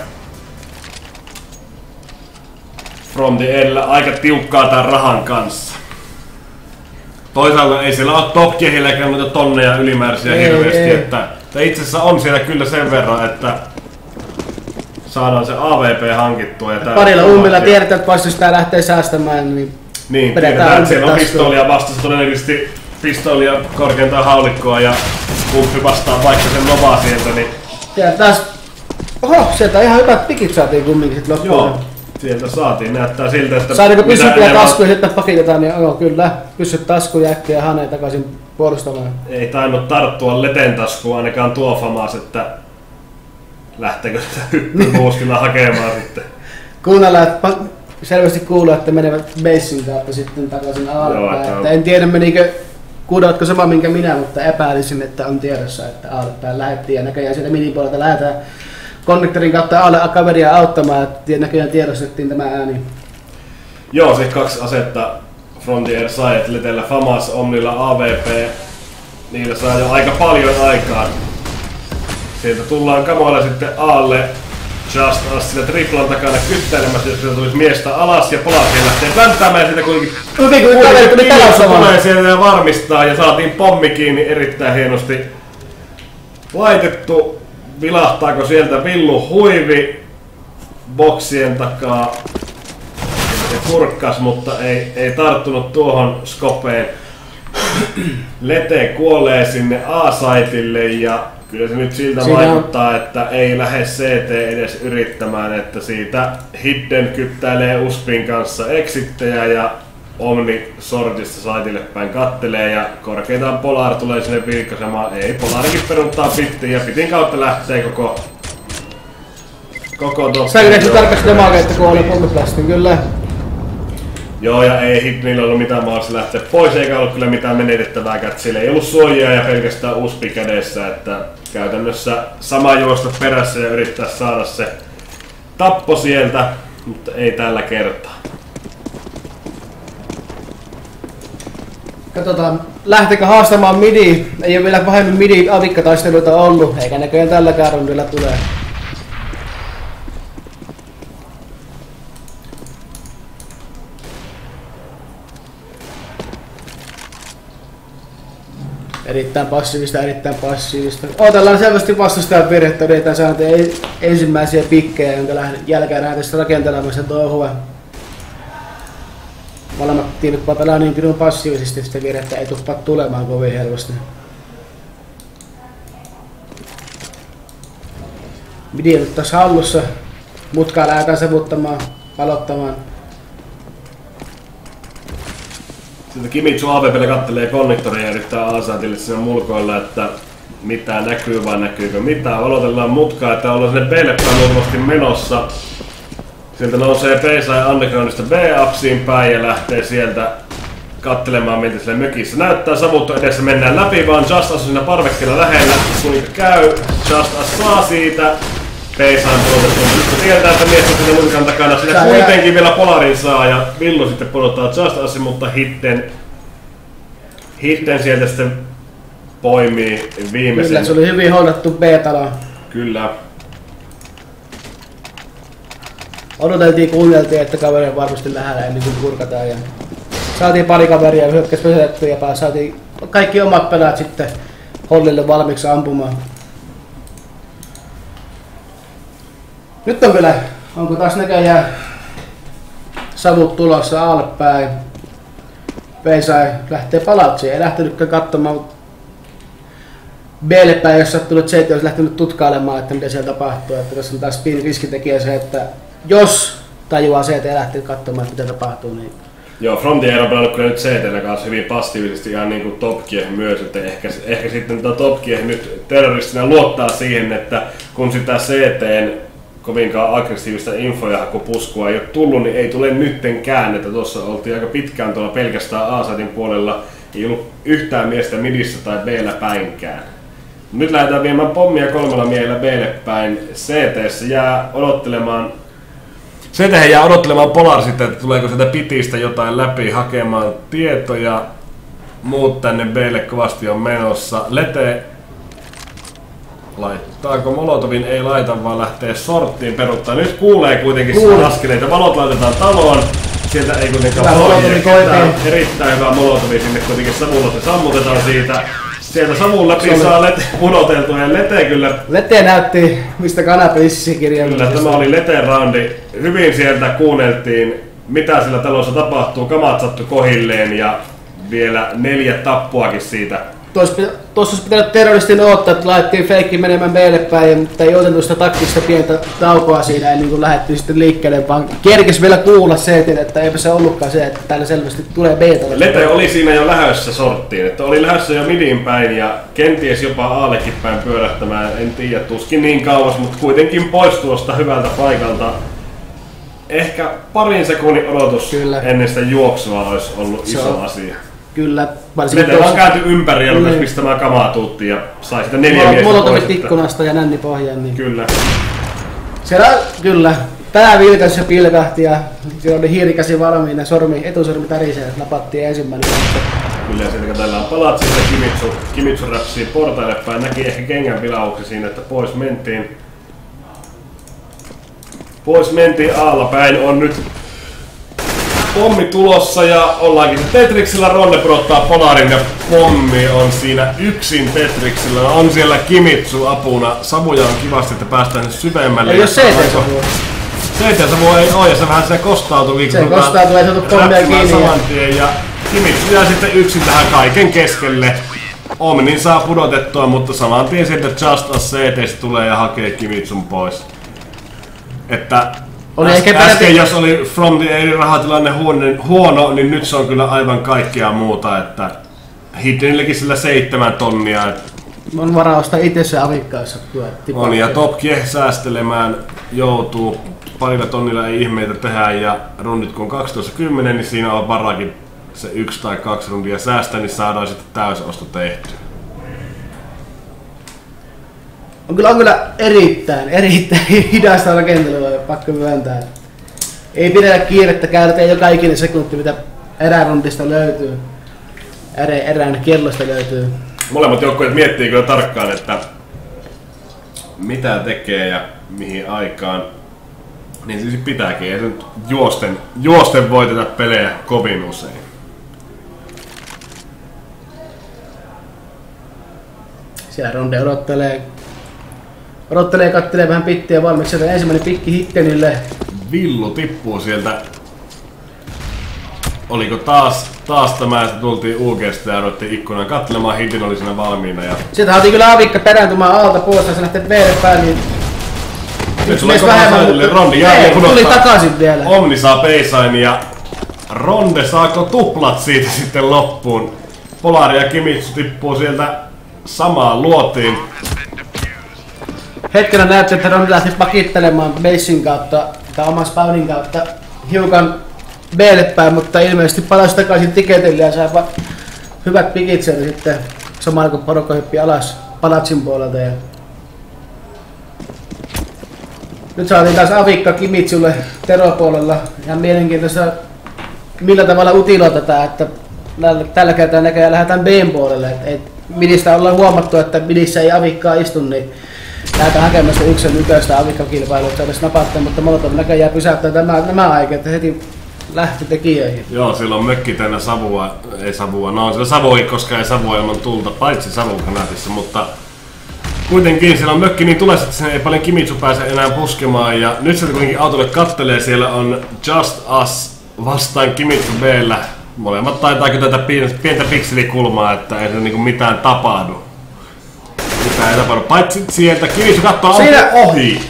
From the Airillä aika tiukkaa tän rahan kanssa. Toisaalta ei siellä ole Top Gearilläkään noita tonneja ylimääräisiä hirveästi, että itse asiassa on siellä kyllä sen verran, että saadaan se AVP hankittua. Ja parilla ummilla tiedetään, että vastustaa lähtee säästämään, niin tiedetään, että siellä on pistoolia vastassa, todennäköisesti pistoolia korkeintaan haulikkoa ja kumppi vastaa vaikka sen Novaa sieltä. Niin ja taas, sieltä ihan hyvät pikit saatiin kumminkin sit loppuun. Joo, sieltä saatiin. Näyttää siltä, että saadinko pyssyt ja tasku ja sitten pakitetaan, niin kyllä, pyssyt tasku ja äkkiä haneen takaisin puolustamaan. Ei tainnut tarttua leten taskuun ainakaan tuo Famas, että lähteekö sitä hyppyboostilla hakemaan sitten. Kuunnellaan, että selvästi kuuluu, että menevät basin kautta sitten takaisin alaspäin. Että en tiedä kuulevatko sama minkä minä, mutta epäilisin, että on tiedossa, että alaspäin lähdettiin ja näköjään sieltä minipuolelta lähdetään konnektorin kautta alle kaveria auttamaan, että näköjään tiedostettiin tämä ääni. Joo, siis 2 asetta Frontier sai, että Letellä Famas, Omnilla AVP, niillä saa jo aika paljon aikaa. Sieltä tullaan kamoilla sitten Aalle Just Us sillä triplan takana kyttäilemässä, jos sieltä tulisi miestä alas ja Polarkin lähtee plänttäämään siitä kuitenkin tulee sieltä ja varmistaa ja saatiin pommi kiinni erittäin hienosti laitettu. Vilahtaako sieltä Villu huivi boksien takaa ja kurkkas, mutta ei tarttunut tuohon skopeen. Lete kuolee sinne A-saitille ja kyllä se nyt siltä vaikuttaa, että ei lähde CT edes yrittämään, että siitä Hidden kyttäilee Uspin kanssa exittejä ja Omni sortista saitille päin kattelee ja korkeintaan Polar tulee sinne vilkaisemaan. Ei, Polarikin peruttaa pittiin ja pitin kautta lähtee koko Säkin näkyy tarkasti damagea, että kun oli pommiplastin, kyllä. Joo, ja ei Hiddenillä ollut mitään mahdollista lähteä pois, eikä ollut kyllä mitään menetettävääkään. Sillä ei ollut suojaa ja pelkästään Uspi kädessä, että käytännössä sama juosta perässä ja yrittää saada se tappo sieltä, mutta ei tällä kertaa. Katsotaan, lähtekö haastamaan midi. Ei ole vielä pahemmin midi avikkataisteluita ollut, eikä näköjään tälläkään rundilla tulee. Erittäin passiivista. Otellaan selvästi vastustajan virhettä, yritetään saada ensimmäisiä pikkejä, jonka jälkeen lähdetään sitten rakentelemaan sitä touhua. Molemmat tiimit pelaa niin pidun passiivisesti, sitä virhettä ei tuppa tulemaan kovin helposti. Midi on nyt tässä hallussa. Mutkaa lähdetään sevuttamaan, palottamaan. Sitten Kimitsu AVP:lle kattelee konnektoria ja yrittää A-saitille siinä mulkoilla, että mitä näkyy vai näkyykö mitään. Valotellaan mutkaa, että ollaan sinne B:lle päin menossa. Sieltä nousee B-sai undergroundista B-apsiin päin ja lähtee sieltä kattelemaan miltä sille mökissä näyttää. Savutto edessä mennään läpi, vaan Just Us siinä parvekkeella lähellä. Kuinka käy, Just Us saa siitä. B-sain pudotettu. Nyt tiedetään, että mies on siinä nurkan takana. Siinä kuitenkin vielä Polarin saa ja Villu sitten pudottaa Just Usin, mutta Hidden sieltä sitten poimii viimeisen. Kyllä, se oli hyvin hoidattu B-talo. Kyllä. Odoteltiin, kuunneltiin, että kaveri on varmasti lähellä ennen kuin kurkataan. Ja saatiin pari kaveria hyökkäys pysäytettyä ja saatiin kaikki omat pelaat sitten Hollille valmiiksi ampumaan. Nyt on kyllä, onko taas näköjään savut tulossa alpäin. P-sai lähtee palautsiin, ei lähtenytkään katsomaan B:lle päin, jos sattunut C olisi lähtenyt tutkailemaan, että mitä siellä tapahtuu. Että tässä on taas pieni riskitekijä se, että jos tajuaa CT ja lähtee katsomaan, mitä tapahtuu, niin... Joo, Frontier on pelannut kyllä nyt CT:llä kanssa hyvin passiivisesti ihan niin kuin Top Gear myös, että ehkä sitten Top Gear nyt terroristina luottaa siihen, että kun sitä CT:n kovinkaan aggressiivista infojahakupuskua ei ole tullut, niin ei tule nyttenkään, että tuossa oltiin aika pitkään tuolla pelkästään A-saitin puolella, ei ollut yhtään miestä midissä tai B:llä päinkään. Nyt lähdetään viemään pommia 3 miehellä B:lle päin. CT:ssä jää odottelemaan Polar sitten, että tuleeko sieltä pitistä jotain läpi hakemaan tietoja. Muut tänne B:lle kovasti on menossa. Lete laittaako Molotovin? Ei laita, vaan lähtee sorttiin peruttaa. Nyt kuulee kuitenkin askeleita. Valot laitetaan taloon. Sieltä ei kuitenkaan ole erittäin hyvä Molotovi sinne kuitenkin savulla. Se sammutetaan siitä. Sieltä savun läpi saa Lete pudoteltua ja Lete kyllä... Lete näytti, mistä kanapelissä kirjallisesti. Kyllä, tämä oli Leten roundi. Hyvin sieltä kuunneltiin, mitä sillä talossa tapahtuu. Kamat sattu kohilleen ja vielä 4 tappuakin siitä Tuossa olisi pitänyt terroristin odottaa, että laitettiin feikki menemään meille päin, mutta ei otettu sitä taktista pientä taukoa siinä ennen kuin lähdettiin sitten liikkeelle, vaan kerkesi vielä kuulla se, että eipä se ollutkaan se, että täällä selvästi tulee beta. Lete oli siinä jo lähdössä sorttiin, että oli lähdössä jo midin päin ja kenties jopa Aallekin päin pyörähtämään, en tiedä, tuskin niin kauas, mutta kuitenkin pois tuosta hyvältä paikalta. Ehkä parin sekunnin odotus Kyllä. ennen sitä juoksua olisi ollut iso asia. Kyllä, varsinkin Lete on käyty ympäri ja rupesi pistämään kamaa tuuttiin ja sai sitä 4 miestä mulla pois. tuli ikkunasta ja nänni pohjaan. Niin. Kyllä. Siellä kyllä, pää vilkasi ja pilkahti ja siellä oli hiirikäsi valmiina, etusormi tärisee, että napattiin ensimmäinen. Kyllä, ja sitten täällä on Palatsista Kimitsu räpsii portaille päin. Näki ehkä kengän pilauksen siinä, että pois mentiin. Pois mentiin Aalla päin. On nyt pommi tulossa ja ollaankin Tetrixillä. Ronde pudottaa Polarin ja pommi on siinä yksin Tetrixillä. On siellä Kimitsu apuna. Savuja on kivasti, että päästään syvemmälle. Ei oo CT-savua. CT-savua ei oo ja se vähän siinä kostautui. Se kostautuu, ei saatu pommia kiinni. Ja Kimitsu jää sitten yksin tähän kaiken keskelle. Omnin saa pudotettua, mutta saman tien sieltä Just Us CT tulee ja hakee Kimitsun pois. Että äsken jos oli From the Air rahatilanne huono, niin nyt se on kyllä aivan kaikkea muuta. Että Hiddenillekin sillä 7 tonnia. On varausta itse se avikkaissa. On ja Top Gear säästelemään joutuu. Parilla tonnilla ei ihmeitä tehdä ja rundit kun on 12.10, niin siinä on varakin se 1 tai 2 rundia säästä, niin saadaan sitten täysosto tehty. On kyllä erittäin hidasta rakentelua, pakko myöntää. Ei pidetä kiirettä, käytetään joka ikinen sekunti, mitä erärundista löytyy. Erään kellosta löytyy. Molemmat joukkueet miettii kyllä tarkkaan, että mitä tekee ja mihin aikaan. Niin siis pitääkin, ei se nyt juosten voiteta pelejä kovin usein. Siellä Ronde odottelee, kattelee vähän pittiä valmiiksi. Sieltä ensimmäinen pikki Hiddenille. Villu tippuu sieltä. Oliko taas tämä, että tultiin UG:sta ja ruvettiin ikkunan katselemaan, Hidden oli siinä valmiina. Ja sieltä haatiin kyllä avikka perääntymään alta pois ja se lähtee päin, niin nyt tulee vähemmän, mutta Rondi tuli takaisin vielä. Omni saa peisain ja Ronde saako tuplat siitä sitten loppuun. Polari ja Kimitsu tippuu sieltä samaan luotiin. Hetkenä näytti, että Ronde lähti pakittelemaan basin kautta tai oman spawnin kautta hiukan B:lle päin, mutta ilmeisesti palasi takaisin tiketille ja sai hyvät pikit sieltä sitten samalla kun porukka hyppi alas palatsin puolelta. Ja nyt saatiin taas avikka Kimitsulle Tero-puolella. Ihan mielenkiintoista millä tavalla utiloitetaan, että tällä kertaa näköjään lähdetään B:n puolelle. Midistä ollaan huomattu, että midissä ei avikkaa istu, niin lähdetään hakemaan sitä 1-1 avikkakilpailua, että edes napattaa, mutta Molotov näköjään pysäyttää nämä aikeet heti lähti tekijöihin. Joo, sillä on mökki täynnä savua, ei savua, no on sillä savuikin, koska ei savua ilman tulta, paitsi savukanaatissa, mutta kuitenkin siellä on mökki niin tulessa, että sen ei paljon Kimitsu pääse enää puskemaan ja nyt sieltä kuitenkin autolle kattelee, siellä on Just Us vastaan Kimitsu B:llä. Molemmat taitaa kyllä tätä pientä pikselikulmaa, että ei se niinku mitään tapahdu. Mitään ei tapahdu, paitsi sieltä Kimitsu kattoo siinä ohi.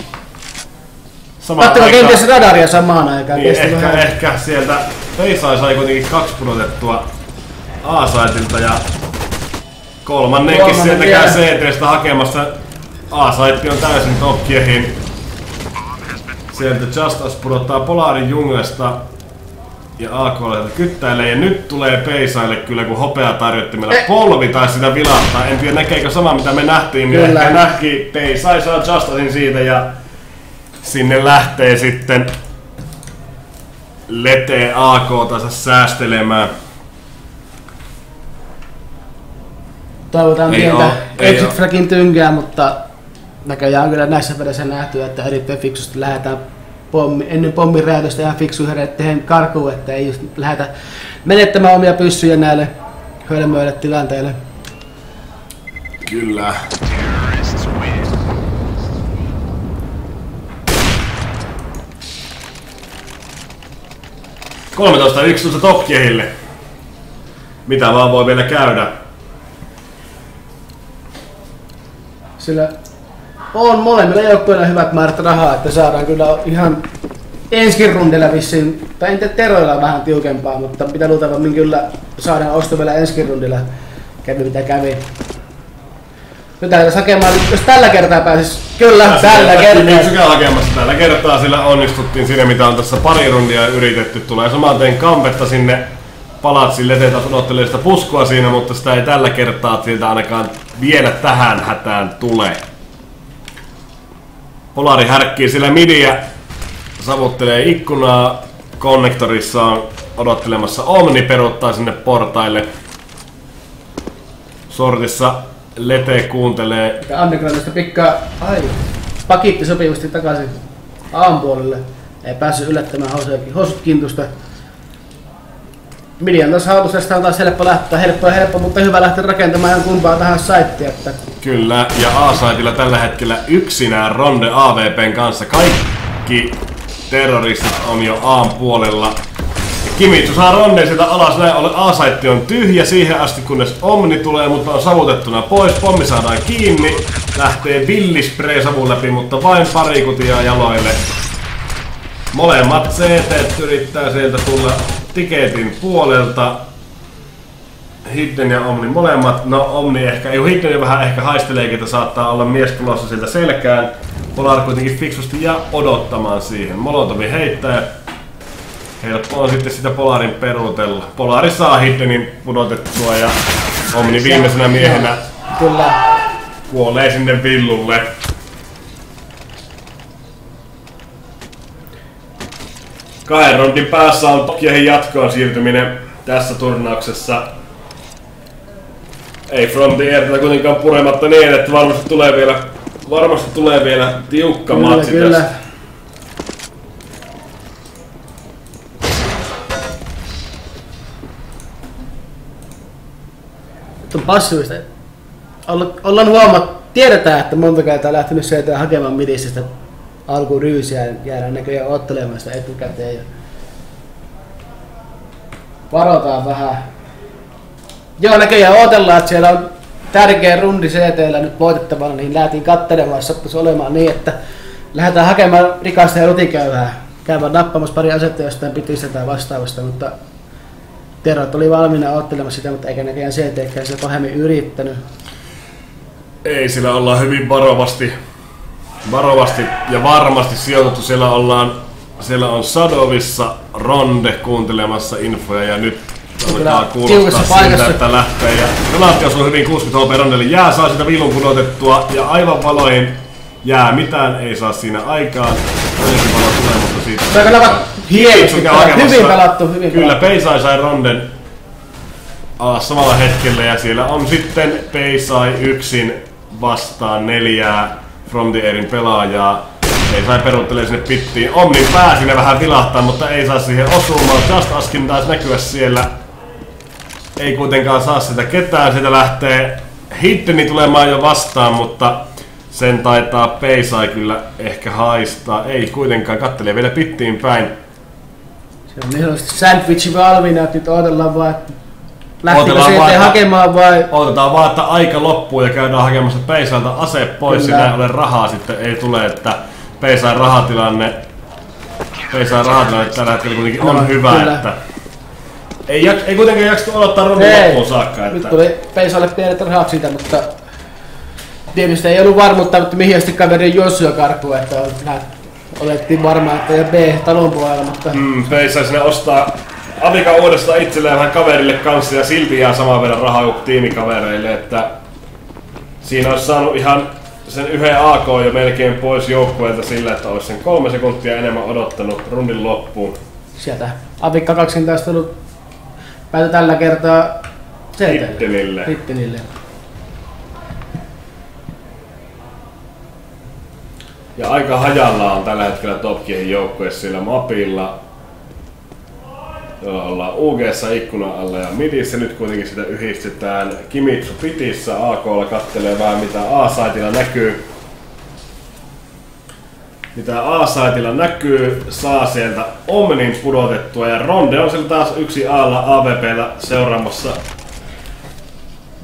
Kattoko kenties radaria samaan aikaan? Niin, ehkä sieltä Peisai sai kuitenkin 2 pudotettua A-saitilta ja kolmannenkin sieltä käy CT:stä hakemassa. A-saitti on täysin Top Gearin. Sieltä Just Us pudottaa Polarin junglesta ja AK:lta kyttäilee ja nyt tulee Peisaille kyllä kun hopeatarjottimella polvi tai sitä vilahtaa. En tiedä näkeekö sama mitä me nähtiin, niin ehkä nähki Peisai saa Just Usin siitä ja sinne lähtee sitten Lete AK-tansa säästelemään. Toivotaan pientä exit fragin tynkää, mutta näköjään on kyllä näissä peleissä nähty, että erittäin fiksusti lähdetään ennen pommin räjähdystä ihan fiksuun herätteen karkuun, että ei just lähdetä menettämään omia pyssyjä näille hölmöille tilanteille. Kyllä. 13-11 Top Gearille. Mitä vaan voi vielä käydä. Sillä on molemmilla joukkueilla hyvät määrät rahaa, että saadaan kyllä ihan ensi rundilla vissiin, tai en tiedä Teroilla vähän tiukempaa, mutta mitä luultavammin kyllä saadaan osto vielä ensi rundilla. Kävi mitä kävi. Nyt lähdetään hakemaan, jos tällä kertaa pääsis, kyllä tällä kertaa. Hakemassa tällä kertaa, sillä onnistuttiin siinä mitä on tässä pari rundia yritetty. Tulee saman tein kampetta sinne palatsiin, Lete taas odottelee sitä puskua siinä, mutta sitä ei tällä kertaa siltä ainakaan vielä tähän hätään tule. Polari härkkii sillä midiä, savuttelee ikkunaa, konnektorissa on odottelemassa Omni, peruuttaa sinne portaille. Sortissa Lete kuuntelee. Undergroundista pikkaa pakitti sopivasti takaisin A-puolelle. Ei päässyt yllättämään housut kintusta. Midian taas hallusesta on taas helppo lähteä, helppo, mutta hyvä lähteä rakentamaan ihan kumpaa tähän saittia. Että... Kyllä, ja A-saitilla tällä hetkellä yksinään Ronde AVPn kanssa. Kaikki terroristit on jo A:n puolella. Kimitsu saa Ronde sieltä alas, näin ollen A-saitti on tyhjä siihen asti kunnes Omni tulee, mutta on savutettuna pois. Pommi saadaan kiinni, lähtee villispray savun läpi, mutta vain pari kutia jaloille. Molemmat CT yrittää sieltä tulla tiketin puolelta. Hidden ja Omni molemmat. No Omni ehkä, ei Hidden vähän ehkä haisteleekin, että saattaa olla mies tulossa sieltä selkään. Polar kuitenkin fiksusti jää odottamaan siihen. Molotovi heittää. Helppo on sitten sitä Polarin peruutella. Polari saa Hiddenin pudotettua ja Omni viimeisenä miehenä kyllä kuolee sinne villulle. Kahden rondin päässä on Tokiohin jatkoon siirtyminen tässä turnauksessa. Ei From the Airtä kuitenkaan purematta niin, että varmasti tulee vielä tiukka matsi kyllä. tässä. Nyt on passiivista. Ollaan tiedetään, että monta kertaa lähtenyt sieltä hakemaan midistä alkuun ryysiä ja jäädään näköjään ottelemaan sitä etukäteen. Ja varotaan vähän. Joo, näköjään odotellaan, että siellä on tärkeä rundi CT:llä nyt voitettavana, niin lähtiin katselemaan, jos sattuisi olemaan niin, että lähdetään hakemaan rikasta ja rutikäyvää. Käydään nappamassa pari asetta jostain pitistä tai vastaavasta, mutta Terot oli valmiina odottelemassa sitä, mutta eikä näköjään CT:kään sitä pahemmin yrittänyt. Ei, sillä ollaan hyvin varovasti ja varmasti sijoitettu. Siellä on Sadovissa Ronde kuuntelemassa infoja ja nyt alkaa kuulostaa siltä, että lähtee. Ja Relatti osuu hyvin 60 HP Rondelle. Jää saa sitä vilun pudotettua ja aivan valoihin jää. Mitään ei saa siinä aikaan. Toinenkin valo tulee, mutta siitä... Se on hyvin pelattu. Kyllä, Peisai sai Ronden alas samalla hetkellä ja siellä on sitten Peisai yksin vastaan 4 From the Airin pelaajaa. Ei sai peruuttelee sinne pittiin. Omnin pää siinä vähän vilahtaa, mutta ei saa siihen osumaan. Just Askin taisi näkyä siellä. Ei kuitenkaan saa sitä ketään. Siitä lähtee Hiddeni tulemaan jo vastaan, mutta sen taitaa Peisai kyllä ehkä haistaa. Ei kuitenkaan, kattelee vielä pittiin päin. Se on niin sandwichi valmiina, että nyt odotellaan vaan, että lähtikö sieltä hakemaan vai... Odotetaan vaan, että aika loppuu ja käydään hakemassa Peisailta ase pois. Kyllä. Siinä ei ole rahaa sitten, ei tule, että Peisain rahatilanne tällä hetkellä kuitenkin on hyvä, kyllä. Että ei kuitenkaan jaksa odottaa rundin loppuun saakka. Että... Nyt tuli Peisaille pienet rahat siitä, mutta tietysti ei ollut varmuutta, että mihin asti kaveri Joshua karkuun, että olettiin varmaan, että ja B talon puolella, mutta... Peisai sinne ostaa Avika uudestaan itselleen vähän kaverille kanssa ja silti jää saman verran rahaa kuin tiimikavereille, että siinä olisi saanut ihan sen yhden AK jo melkein pois joukkueelta sillä, että olisi sen 3 sekuntia enemmän odottanut rundin loppuun. Sieltä Avikka 2 taistelun päätä tällä kertaa Hiddenille. Ja aika hajalla on tällä hetkellä Topkien joukkue sillä mapilla. Jolla ollaan UG:ssa ikkunan alla ja midissä. Nyt kuitenkin sitä yhdistetään Kimitsu pitissä. AK:lla kattelee vähän mitä A-saitilla näkyy. Saa sieltä Omnin pudotettua ja Ronde on siellä taas yksi A:lla AVP:llä seuraamassa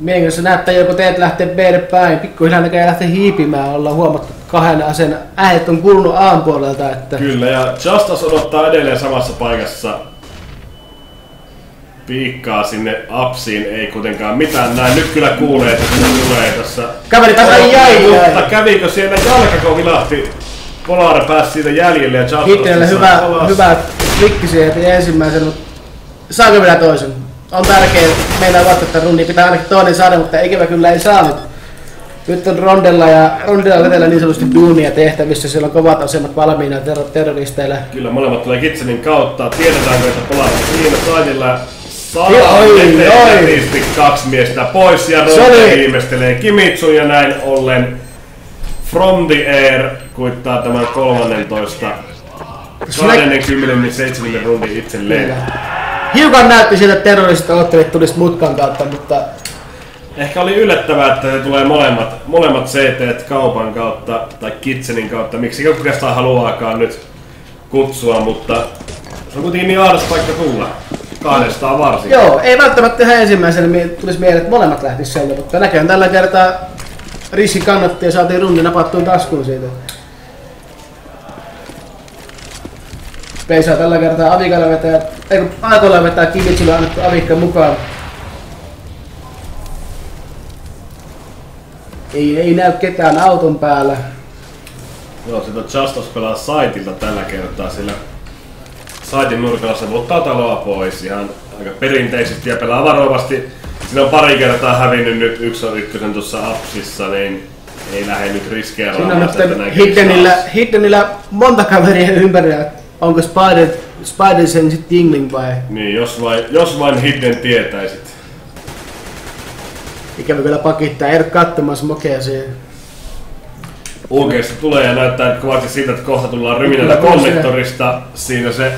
Mielenkiintoista näyttää, joko teet lähtee B päin, pikkuhiljaa näköjään lähtee hiipimään, ollaan huomattu kahden aseen äänet on kuulunut A puolelta. Että... Kyllä, ja Justas odottaa edelleen samassa paikassa. Piikkaa sinne apsiin, ei kuitenkaan mitään näin. Nyt kyllä kuulee, että se tulee tässä. Kaveri pääsi mutta kävikö siellä jalkako vilahti? Polar pääsi siitä jäljelle ja Justas Hitlerille hyvä trikki siihen ensimmäisen, mutta saako vielä toisen? On tärkeää, meillä vastata rundia, pitää ainakin toinen saada, mutta ikävä kyllä ei saanut. Nyt on Rondella Letellä niin sanotusti duunia tehtävissä, siellä on kovat asemat valmiina terroristeilla. Kyllä, molemmat tulee Kitsenin kautta. Tiedetäänkö, että Polar on siinä saidilla nätisti 2 miestä pois ja Ronde viimeistelee Kimitsun ja näin ollen From the Air kuittaa tämän 27. rundin itselleen. Hiukan näytti siltä, että terroristit ottelit tulisi mutkan kautta, mutta... Ehkä oli yllättävää, että he tulee molemmat CT kaupan kautta tai Kitsenin kautta. Miksi oikeastaan haluaakaan nyt kutsua, mutta se on kuitenkin niin ahdas paikka tulla. Kahdestaan varsinkin. Joo, ei välttämättä ihan ensimmäisenä tulisi mieleen, että molemmat lähtis sieltä, mutta näköjään tällä kertaa riski kannatti ja saatiin rundin napattuun taskuun siitä. Peisaa tällä kertaa Avikalle vetää, Aakolle vetää Kimitsulle annettu Avikka mukaan. Ei näy ketään auton päällä. Joo, sitä Justas pelaa Saitilta tällä kertaa, sillä Saitin nurkalla se ottaa taloa pois ihan aika perinteisesti ja pelaa varovasti. Siinä on pari kertaa hävinnyt nyt 1-1 tuossa Apsissa, niin ei lähde nyt riskejä raamaan. Siinä on Hiddenillä monta kaveria ympärillä. Onko Spider sen sitten jingling vai? Niin, jos vain Hidden tietäisit. Ikävä kyllä pakittaa, ei ole kattomassa mokea siihen. UG:sta tulee ja näyttää kovasti siitä, että kohta tullaan ryminällä konnektorista. Siinä se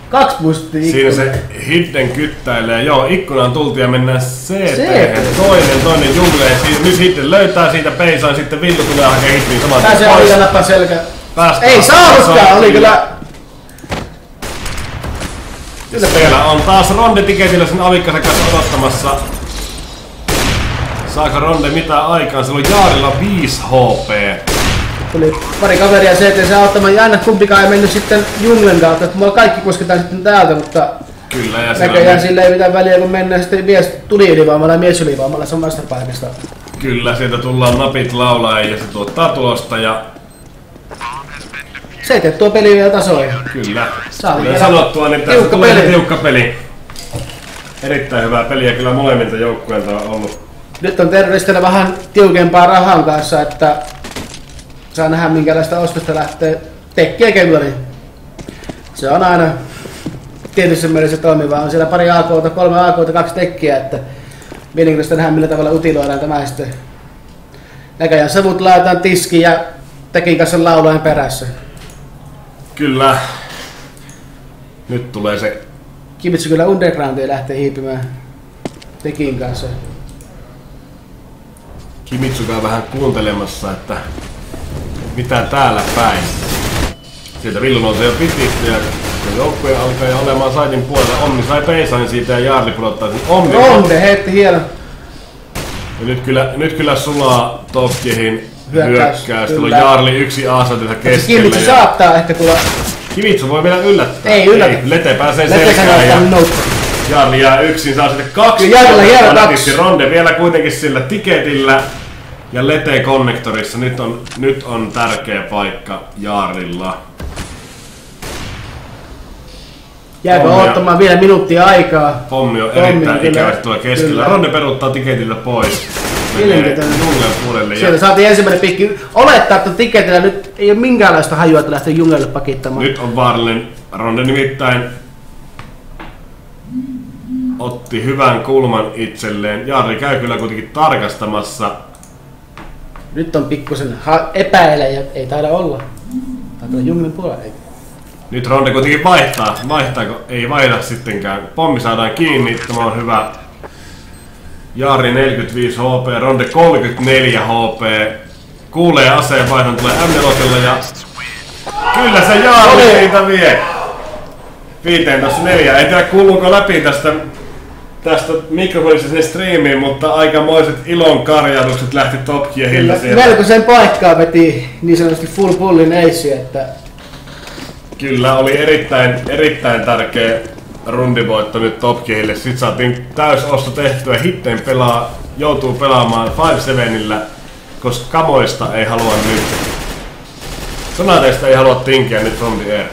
2 bustia siinä se Hidden kyttäilee. Joo, ikkunaan tultiin ja mennään CT. Toinen jungleen. Nyt Hidden löytää siitä peisaan, sitten Villu tulee hakemaan Hidden saman tien pois. Pääsee läppä selkä. Ei saanutkaan, oli kyllä... Siellä on taas Ronde tiketillä sen Avikkasen kanssa odottamassa. Saako Ronde mitään aikaan? Sillä on Jaarilla 5 HP. Tuli pari kaveria CTC auttamaan ja aina kumpikaan ei mennyt sitten junglen kautta. Mulla kaikki kosketaan sitten täältä, mutta kyllä, ja näköjään sillä ei mitään väliä kun mennään sitten mies tuli ylivaamalla ja mies ylivaamalla samasta paikasta. Kyllä, sieltä tullaan napit laulaa ja se tuottaa tulosta ja... CT tuo peli vielä tasoja. Kyllä. Kuten sanottua, niin tässä tulee tiukka peli. Erittäin hyvää peliä kyllä molemmilta joukkueilta on ollut. Nyt on terroristilla vähän tiukempaa rahan kanssa, että saa nähdä minkälaista ostosta lähtee tekkiä keväärin. Se on aina tietyssä mielessä toimiva. On siellä pari AK:ta, 3 AK:ta, 2 tekkiä, että mielenkiintoista nähdä millä tavalla utiloidaan tämä sitten. Näköjään savut laitetaan tiskiin ja tekin kanssa laulajan perässä. Kyllä. Nyt tulee se... Kimitsu kyllä undergroundia lähtee hiipimään tekin kanssa. Kimitsukaan vähän kuuntelemassa, että mitä täällä päin. Sieltä Villu nousee jo pitistä ja joukkue alkaa jo olemaan Saitin puolella. Omni sai peisanin siitä ja Jaarli pudottaa sen Omni. Ronde heitti hieno. Ja nyt kyllä sulaa Topkihin hyökkäys. Tuolla Jaarli 1 A-sotilta keskelle. Kimitsu saattaa ehkä tulla... Kimitsu voi vielä yllättää. Ei yllätä. Lete pääsee selkään ja Jaarli jää yksin, saa sitten 2. Ronde vielä kuitenkin sillä tiketillä. Ja Lete konnektorissa. Nyt on tärkeä paikka Jaarilla. Jääkö odottamaan vielä minuuttia aikaa? Pommi on erittäin ikävästi tuolla keskellä. Kyllä. Ronde peruuttaa tiketiltä pois. Menee junglen puolelle. Siellä saatiin ensimmäinen pikki. Olettaa, että tiketillä nyt ei ole minkäänlaista hajua, että lähtee junglelle pakittamaan. Nyt on vaarallinen. Ronde nimittäin otti hyvän kulman itselleen. Jaarli käy kyllä kuitenkin tarkastamassa. Nyt on pikkusen epäile ja ei taida olla. Taitaa junglen puolella. Nyt Ronde kuitenkin vaihtaa. Vaihtaako? Ei vaihda sittenkään. Pommi saadaan kiinni. Tämä on hyvä. Jaari 45 HP, Ronde 34 HP. Kuulee aseen vaihdon, tulee M4 ja... Kyllä se Jaari siitä vie! 15.4. Ei tiedä kuuluuko läpi tästä tästä mikrofonista sinne striimiin, mutta aikamoiset ilon karjaudukset lähti Topkiehiltä sieltä. Melkoisen paikkaa veti niin sanotusti full pullin eissi, että... Kyllä, oli erittäin tärkeä rundivoitto nyt Topkiehille. Sitten saatiin täysosto tehtyä. Hitten joutuu pelaamaan 5-7, koska kamoista ei halua nyt. Sonateista ei halua tinkiä nyt from the air.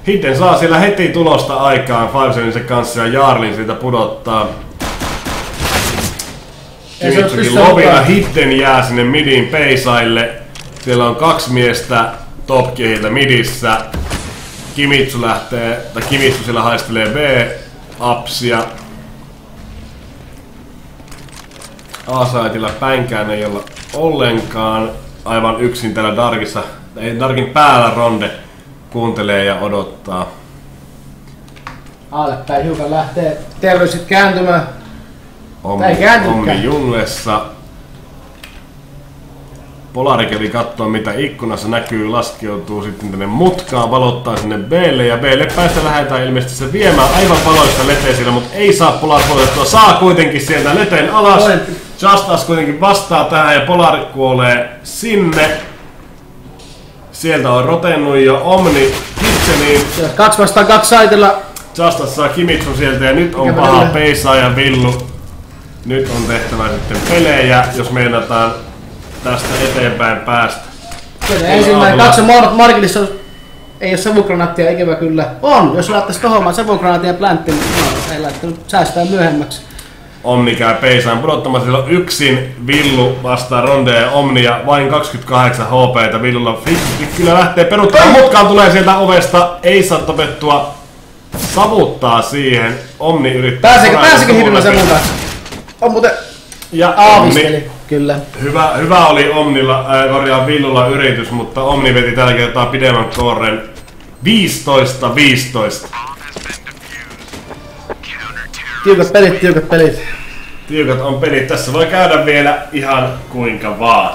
Hitten saa siellä heti tulosta aikaan 5-7 kanssa ja Jarlin siitä pudottaa. Kimitsukin lovina. Hitten jää sinne midin peisaille. Siellä on 2 miestä Topkiehiltä midissä. Kimitsu siellä haistelee B-apsia. A-saitilla päinkään ei olla ollenkaan. Aivan yksin täällä Darkissa, ei Darkin päällä Ronde kuuntelee ja odottaa. Aalepäin hiukan lähtee terveysit kääntymään. Omni junglessa. Polari kävi kattoo mitä ikkunassa näkyy, laskeutuu sitten tänne mutkaan, valottaa sinne B:lle ja B:lle päästä lähdetään ilmeisesti se viemään aivan valoista Leteisillä, mutta ei saa Polar puolettua, saa kuitenkin sieltä Leteen alas. Just Us kuitenkin vastaa tähän ja Polar kuolee sinne. Sieltä on rotennut jo Omni Kitcheniin. 2 vastaan 2 saitilla. Just Us saa Kimitsun sieltä ja nyt on paha Peisa ja Villu. Nyt on tehtävä sitten pelejä, jos meinataan tästä eteenpäin päästä. Ensimmäinen katso Marketissa ei ole savukranaattia, ikävä kyllä. On, jos laittaisi tohon savukranaatin ja pläntin, niin ei laittanut säästää myöhemmäksi. Omni käy peisaan pudottamaan, sillä on yksin Villu vastaan Ronde ja Omni ja vain 28 HP:tä. Villulla kyllä lähtee peruuttamaan, mutkaan tulee sieltä ovesta, ei saa tapettua, savuttaa siihen. Omni yrittää... Pääsikö hirveä sen mun kanssa? On muuten... Ja aavisteli, kyllä. Hyvä oli Villulla yritys, mutta Omni veti tällä kertaa pidemmän korren 15-15. Tiukat pelit. Tiukat on pelit. Tässä voi käydä vielä ihan kuinka vaan.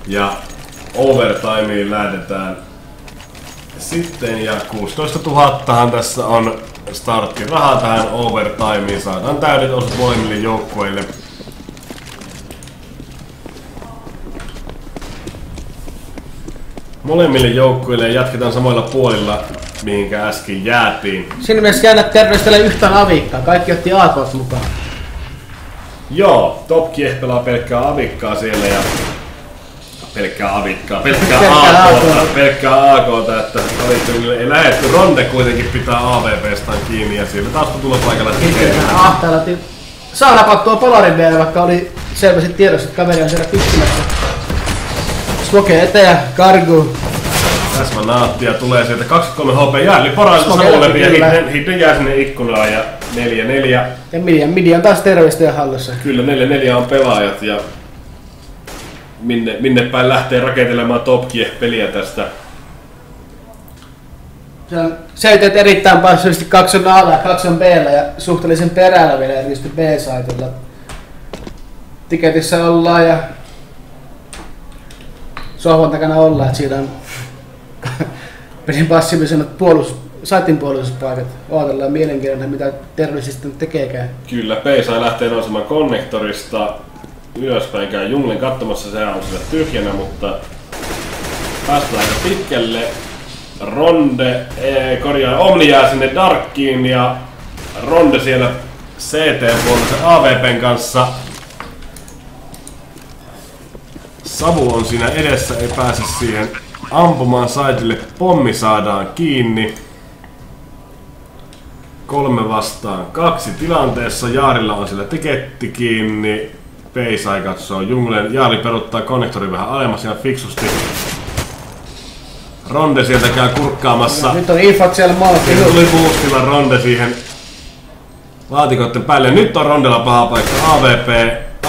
Ja overtimeen lähdetään sitten ja 16 000 tässä on starttiraha tähän overtimeen. Saadaan täydet osat molemmille joukkueille. Molemmille joukkueille jatketaan samoilla puolilla, mihinkä äsken jäätiin. Siinä mielessä jännä terveystele yhtään avikkaa. Kaikki otti AK:t mukaan. Joo, Topkieh pelaa pelkkää avikkaa siellä ja pelkkää AK:ta, että Avitteliille ei lähetty. Ronde kuitenkin pitää AVP:staan kiinni ja siellä taas kun tulla paikalla tekee. Saa napattua Polarin vielä, vaikka oli selvästi tiedossa, että kaveri on siellä pystymässä. Smoke eteen ja Kargu. Täsmä naattia tulee sieltä 23 HP jääli parailta Samulepi ja Hidden jää sinne ikkunaan ja 4-4. Ja Midi on taas terveistä hallussa. Kyllä 4-4 on pelaajat ja minne päin lähtee rakentelemaan Topkieh-peliä tästä. Se teet erittäin passiivisesti 2 on A ja 2 on B ja suhteellisen perällä vielä erityisesti B-saitilla. Tiketissä ollaan ja sohvan takana ollaan, että siinä on pelin passiivisemmat saitin puolustuspaikat. Odotellaan mielenkiintoinen, mitä terveellisesti tekeekään. Kyllä, Peisa lähtee nousemaan konnektorista ylöspäin, käy Junglen katsomassa, se on sille tyhjänä, mutta päästään aika pitkälle. Omni jää sinne Darkkiin ja Ronde siellä CT-puolella AVPn kanssa. Savu on siinä edessä, ei pääse siihen ampumaan saitille. Pommi saadaan kiinni. 3 vastaan 2 tilanteessa. Jaarilla on siellä tiketti kiinni. Peisai katsoo Junglen. Jaari peruttaa konnektori vähän alemmas ihan fiksusti. Ronde sieltä käy kurkkaamassa. Nyt on infat siellä maalattiin. Nyt tuli boostilla Ronde siihen laatikoiden päälle. Nyt on Rondella paha paikka.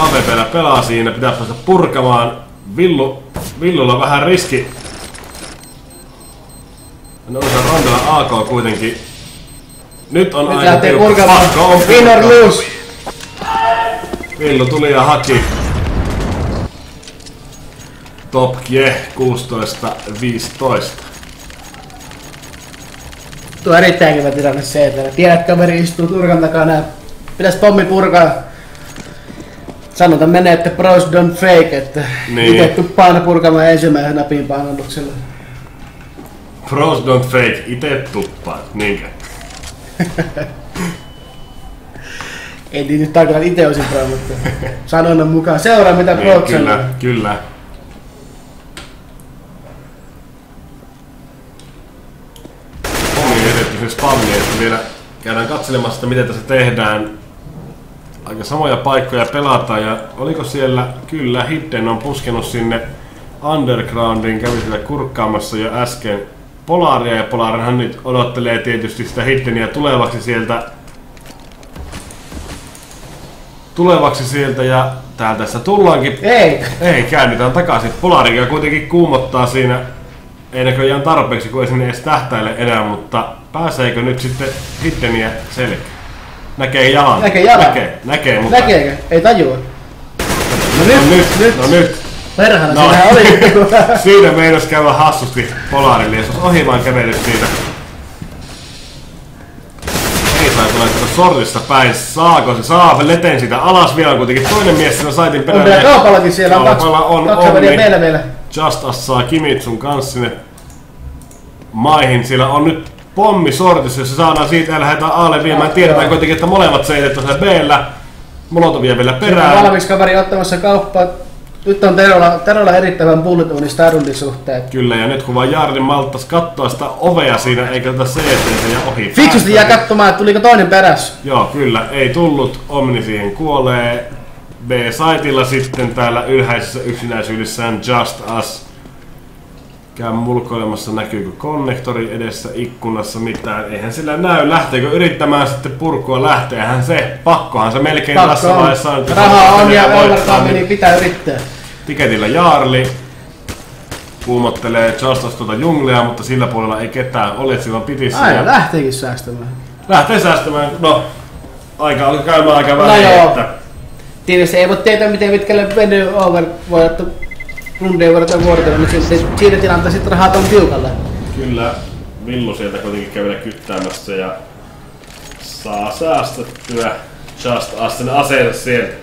AVP:llä pelaa siinä, pitää päästä purkamaan. Villulla vähän riski. No se Rondella AK kuitenkin. Nyt on aika tiukka. Pakko on win or lose. Villu tuli ja haki. Top Kie 16-15. Tuo on erittäin hyvä tilanne se, että tiedät, että kaveri istuu turkan takana ja pitäis pommi purkaa. Sanotaan menee, että pros don't fake, että niin. Ite tuppaan purkamaan ensimmäisen napin painalluksella. Pros don't fake, ite tuppaan, niinkö? Ei nyt tarkoita ite olisin pro, mutta sanonnan mukaan. Seuraa mitä niin, pro sanoo. Kyllä. Pommi edetty spammi, että vielä käydään katselemassa, että miten tässä tehdään. Aika samoja paikkoja pelataan ja oliko siellä, kyllä Hidden on puskenut sinne Undergroundiin, kävi siellä kurkkaamassa jo äsken Polaria ja Polarinhan nyt odottelee tietysti sitä Hiddenia tulevaksi sieltä ja täältä tässä tullaankin. Ei, käännytään takaisin. Polarikin kuitenkin kuumottaa siinä, ei näköjään tarpeeksi kun ei sinne edes tähtäile enää, mutta pääseekö nyt sitten Hiddeniä selkeä? Näkee jalan. Näkee, mutta... Näkeekö? Ei tajua. No nyt. Perhana, siinähän oli. Siinä meinas käydä hassusti Polarille, jos olisi ohi vaan kävellyt siitä. Ei saa tulla sortista päin. Saako se? Saa leten siitä alas vielä kuitenkin. Toinen mies siinä saitin perään. On vielä kaupallakin siellä. Kaupalla on meillä. Just Us saa Kimitsun kanssa sinne maihin. Siellä on nyt pommi sortissa, jos se saadaan siitä ja lähdetään A:lle viemään. Tiedetään kuitenkin, että molemmat seitet on siellä B:llä. Molotovia vielä perään. Se valmis kaveri ottamassa kauppaa. Nyt on Terolla erittäin bullituuni Starundin suhteen. Kyllä, ja nyt kun vaan Jarlin malttas katsoa sitä ovea siinä, eikä tätä CT:tä ja ohi. Fiksusti jää katsomaan, että tuliko toinen perässä. Joo, kyllä, ei tullut. Omni siihen kuolee. B-saitilla sitten täällä ylhäisessä yksinäisyydessään Just Us. Käy mulkoilemassa, näkyykö konnektori edessä ikkunassa mitään. Eihän sillä näy, lähteekö yrittämään sitten purkua lähteehän se. Pakkohan se melkein tässä vaiheessa on. Rahaa on ja overtime, niin pitää yrittää. Tiketillä Jarli kuumottelee Just Us tuota junglea, mutta sillä puolella ei ketään ole, silloin pitissä. Aina lähteekin säästämään. Lähtee säästämään, no aika alkaa käymään aika vähän. No joo. Tietysti ei voi tietää miten pitkälle venyy over, voi ottaa rundeja voidaan vuorotella, niin siinä tilanteessa sitten rahat on tiukalla. Kyllä, Villu sieltä kuitenkin kävelee kyttäämässä ja saa säästettyä Just Usin aseita sieltä.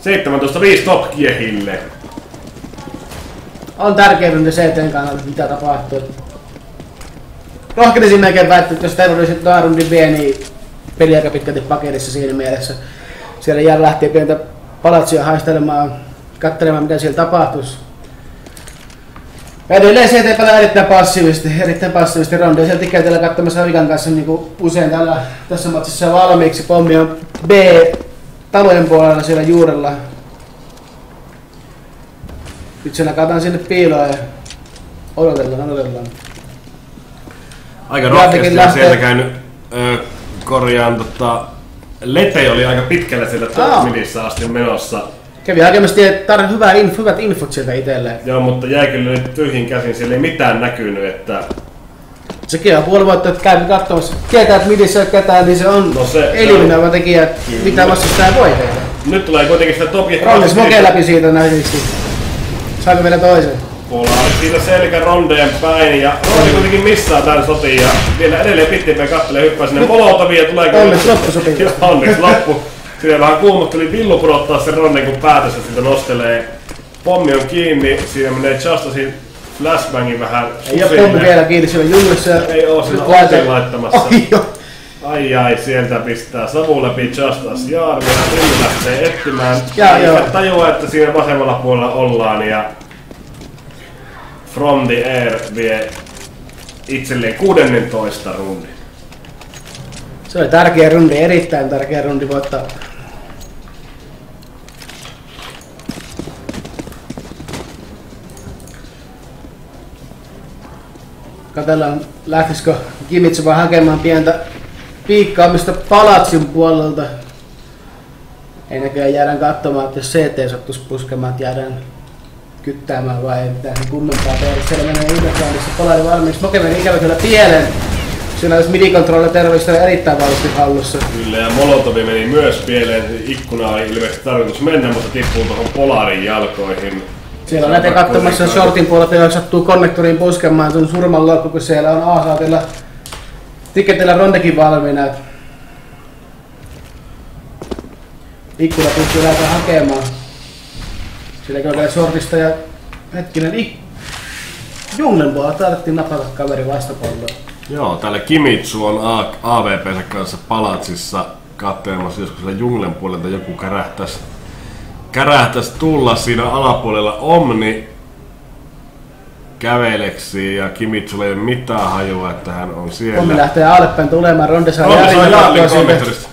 $17.5 Top Kiehille. On tärkeintä se eteen kannalta, mitä tapahtuu. Rohkenisin melkein väittää, että jos terroristit Darundin vie, niin peli aika pitkälti paketissa siinä mielessä. Siellä jää lähtee pientä palatsia haistelemaan, katselemaan mitä siellä tapahtuisi. Edelleen se pelaa erittäin passiivisesti rondia. Siellä Tiketillä katsomassa Vikan kanssa niin kuin usein tässä matsissa valmiiksi. Pommi on B-talojen puolella siellä juurella. Nyt siellä katsotaan sinne piiloon ja odotellaan. Aika rohkeasti sieltä käynyt korjaan Lete oli aika pitkällä siellä top-midissä asti menossa. Kävi hakemassa hyvät infot sieltä itselleen. Joo, mutta jäi kyllä nyt tyhjin käsin, siellä ei mitään näkynyt, että... Sekin on puoli vuotta, että käy katsomassa. Tietää, että midissä ei ole ketään, niin se on eliminoiva tekijä, mitä vastustaja voi tehdä. Nyt tulee kuitenkin sitä top-kiekkoa. Rondes mokee läpi siitä näisesti. Saako vielä toisen? Polari siitä selkä Rondeen päin ja Rondi kuitenkin missaa tän sotiin ja vielä edelleen pittipäin kattelee hyppää sinne Molotoviin ja tulee... Onneksi loppu sopii. Onneksi loppu. Siinä vähän kuumotteli Villu pudottaa sen Ronden kun päätössä siltä nostelee. Pommi on kiinni, siinä menee Justasin flashbangin vähän ei oo pommi vielä kiinni, siellä on junglissa. Ei oo, siinä on laittamassa. Ai, sieltä pistää savu läpi Just Us Jarvi ja Villu lähtee etsimään. Ja tajua, että siinä vasemmalla puolella ollaan ja From the Air vie itselleen 16 rundin. Se oli tärkeä rundi, erittäin tärkeä rundi voittaa. Katsellaan lähtisikö Kimitsu vaan hakemaan pientä piikkaamista palatsin puolelta. Ei näköjään jäädään katsomaan, että jos CT sattuis puskemaan, että jäädään kyttäämään vai ei mitään sen kummempaa tehdä. Siellä menee Undergroundissa Polari valmiiksi. Moke meni ikävä kyllä pieleen. Siinä olisi midi-controller terroristilla erittäin vahvasti hallussa. Kyllä, ja Molotovi meni myös pieleen. Ikkuna oli ilmeisesti tarkoitus mennä, mutta tippuu tuohon Polarin jalkoihin. Siellä on näitä katsomassa shortin puolelta, jos sattuu konnektoriin puskemaan sun surman loppu, kun siellä on A-saatilla tiketillä rondekin valmiina. Ikkuna pystyy lähteä hakemaan. Sillä kyllä vielä shortista ja hetkinen Junglen puolella tarvittiin napata kaveri vastapalloa. Joo, täällä Kimitsu on AVP:nsä kanssa palatsissa katselemassa, joskus siellä Junglen puolelta joku kärähtäisi tulla siinä alapuolella Omni käveleksi ja Kimitsulla ei ole mitään hajua, että hän on siellä. Omni lähtee aalepäin tulemaan, Ronde saa Jaarlin konnektorista.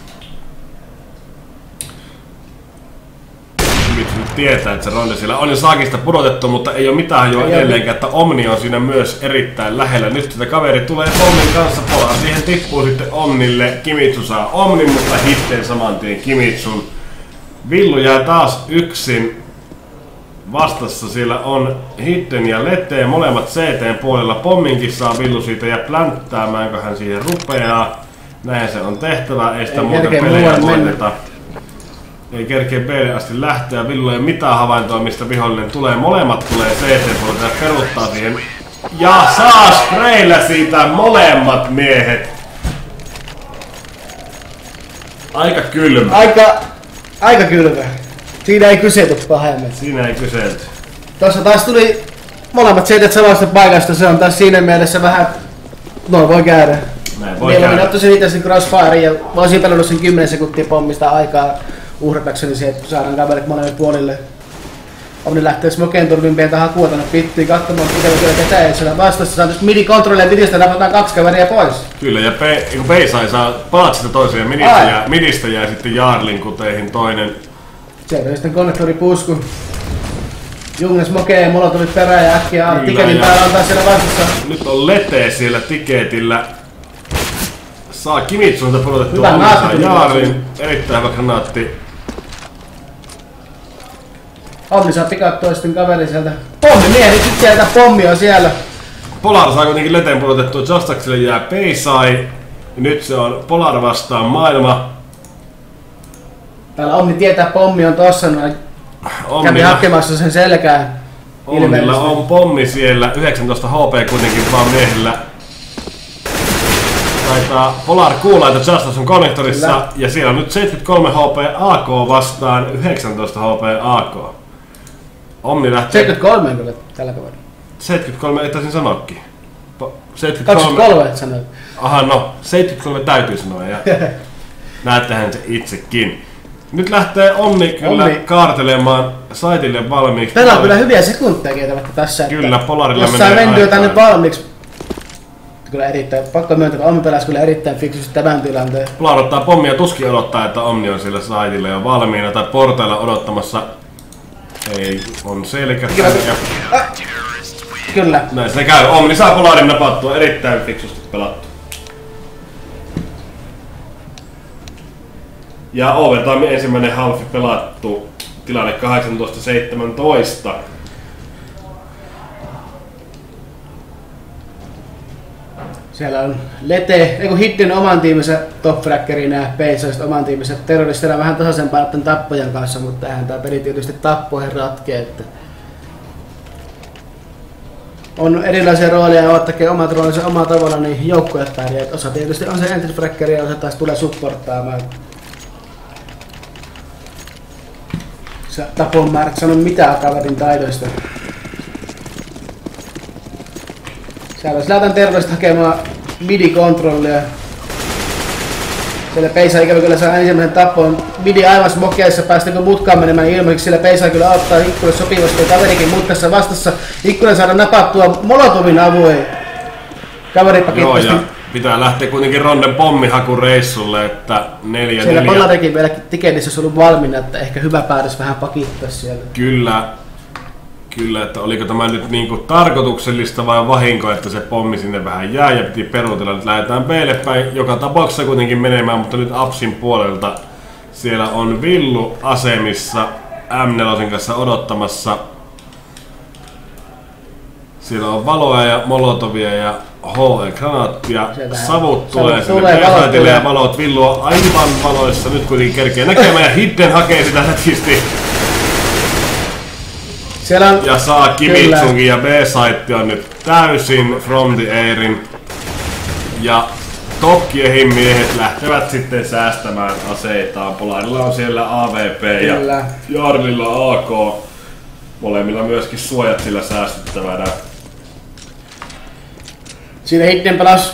Kimitsu nyt tietää, että se Ronde siellä on jo saakista pudotettu, mutta ei ole mitään hajua edelleenkään, että Omni on siinä myös erittäin lähellä. Nyt sitä kaveri tulee Omnin kanssa polaan, siihen tippuu sitten Omnille. Kimitsu saa Omnin, mutta hitteen saman tien Kimitsun. Villu jää taas yksin. Vastassa siellä on Hidden ja Lete, molemmat CT:n puolella. Pomminkin saa Villu siitä ja plänttäämäänkö hän siihen rupeaa. Näin se on tehtävä, ei sitä muuten pelejä voiteta. Ei kerkeä B:lle asti lähteä. Villu ei mitään havaintoa, mistä vihollinen tulee. Molemmat tulee CT:n puolelta ja peruuttaa siihen. Ja saa spraylla siitä molemmat miehet. Aika kylmä. Aika kylmä. Siinä ei kyselty pahemmin. Siinä ei kyselty. Tossa taas tuli molemmat CT:t samasta paikasta, se on taas siinä mielessä vähän... No voi käydä. Näin voi käydä. Mieluummin ottaisin itse sen crossfire ja voisin pelannut sen 10 sekuntia pommista aikaa uhratakseni se, että saadaan kaverit molemmille puolille. Omni lähtee Smoken turvin pientä hakua tänne pittiin katsomaan, että ikävä kyllä ketään ei siellä vastassa. Saa midi-kontrollia ja midistä napataan 2 kaveria pois. Kyllä, ja Peisai saa palatsista toiseen ja midistä jää sitten Jaarlin kuteihin toinen. Sieltä sitten konnektoripusku. Junge Smoke ja Molotovit perään ja äkkiä tiketin päällä on taas siellä vastassa. Nyt on Lete siellä tiketillä. Saa Kimitsunta pudotettua Jaarlin. Erittäin hyvä granaatti. Omni saa pikattua sitten kaveri sieltä. Pommi miehit, nyt sieltä pommi on siellä. Polar saa kuitenkin Leteen pudotettua, Justaxille jää Peisai. Nyt se on Polar vastaan maailma. Täällä Omni tietää pommi on tossa noin. Kävi hakemassa sen selkään. Omnilla on pommi siellä, 19 HP kuitenkin vaan miehillä. Taitaa Polar kuulla, että Justas on konnektorissa. Kyllä. Ja siellä on nyt 73 HP AK vastaan 19 HP AK. Omni lähtee... 73 kyllä tällä kaudella. 73 ei taisin sanoakin. 23 et sanoit. Aha, no 73 täytyy sanoa ja näettehän se itsekin. Nyt lähtee Omni kyllä kaartelemaan saitille valmiiksi. Pelaa kyllä hyviä sekunteja kietämättä tässä. Kyllä, Polarilla menee aikaa. Jos sä mentyy tänne valmiiksi. Kyllä erittäin, pakko myöntää, että Omni pelasi kyllä erittäin fiksusti tämän tilanteen. Polar ottaa pommia tuskin odottaa, että Omni on siellä saitille jo valmiina tai portailla odottamassa. Ei, on selkä. Kyllä. Näin se käy. Omni saa Polarin napattua, erittäin fiksusti pelattu. Ja overtime ensimmäinen halfi pelattu. Tilanne 18-17. Siellä on Lete, Hidden oman tiiminsä top-frackerin ja Peisaiset oman tiiminsä terroristina vähän tasaisempaa näiden tappojen kanssa, mutta eihän tää peli tietysti tappoihin ratkee. Että on erilaisia rooleja ja tekee omat roolinsa omalla tavalla, niin joukkueet pärjää. Osa tietysti on se entity-frackeri ja osa taas tulee supporttaamaan. Tapon määrät sano mitään kaverin taidoista. Siellä lähdetään terveistä hakemaan midi-kontrollia. Siellä Peisa ikävä kyllä saa ensimmäisen tappoon. Midi aivan smokeissa, päästäänkö mutkaan menemään ilmoiksi. Siellä Peisa kyllä ottaa Ikkunen sopivasti ja kaverikin mutkassa vastassa. Ikkunen saada napattua Molotovin avuin. Kaveri pakittasti. Joo, ja pitää lähteä kuitenkin Ronden pommihakureissulle, että 4-4. Siellä Polarikin vielä tiketissä olisi ollut valmiina, että ehkä hyvä päätös vähän pakittaa siellä. Kyllä, että oliko tämä nyt niinku tarkoituksellista vai vahinko, että se pommi sinne vähän jää ja piti peruutella. Nyt lähdetään B:lle päin joka tapauksessa kuitenkin menemään, mutta nyt Apsin puolelta siellä on Villu asemissa M4 kanssa odottamassa. Siellä on valoa ja molotovia ja HE-granaattia. Savut tulee sinne B-saitille ja valot. Villu on aivan valoissa. Nyt kuitenkin kerkee näkemään ja Hidden hakee sitä nätisti. Ja saa Kimitsunkin ja B-site on nyt täysin from the airin. Ja Tokkiehin miehet lähtevät sitten säästämään aseitaan. Polarilla on siellä AVP ja Jarlilla AK. Molemmilla myöskin suojat sillä säästettävänä. Siinä Hidden pelasi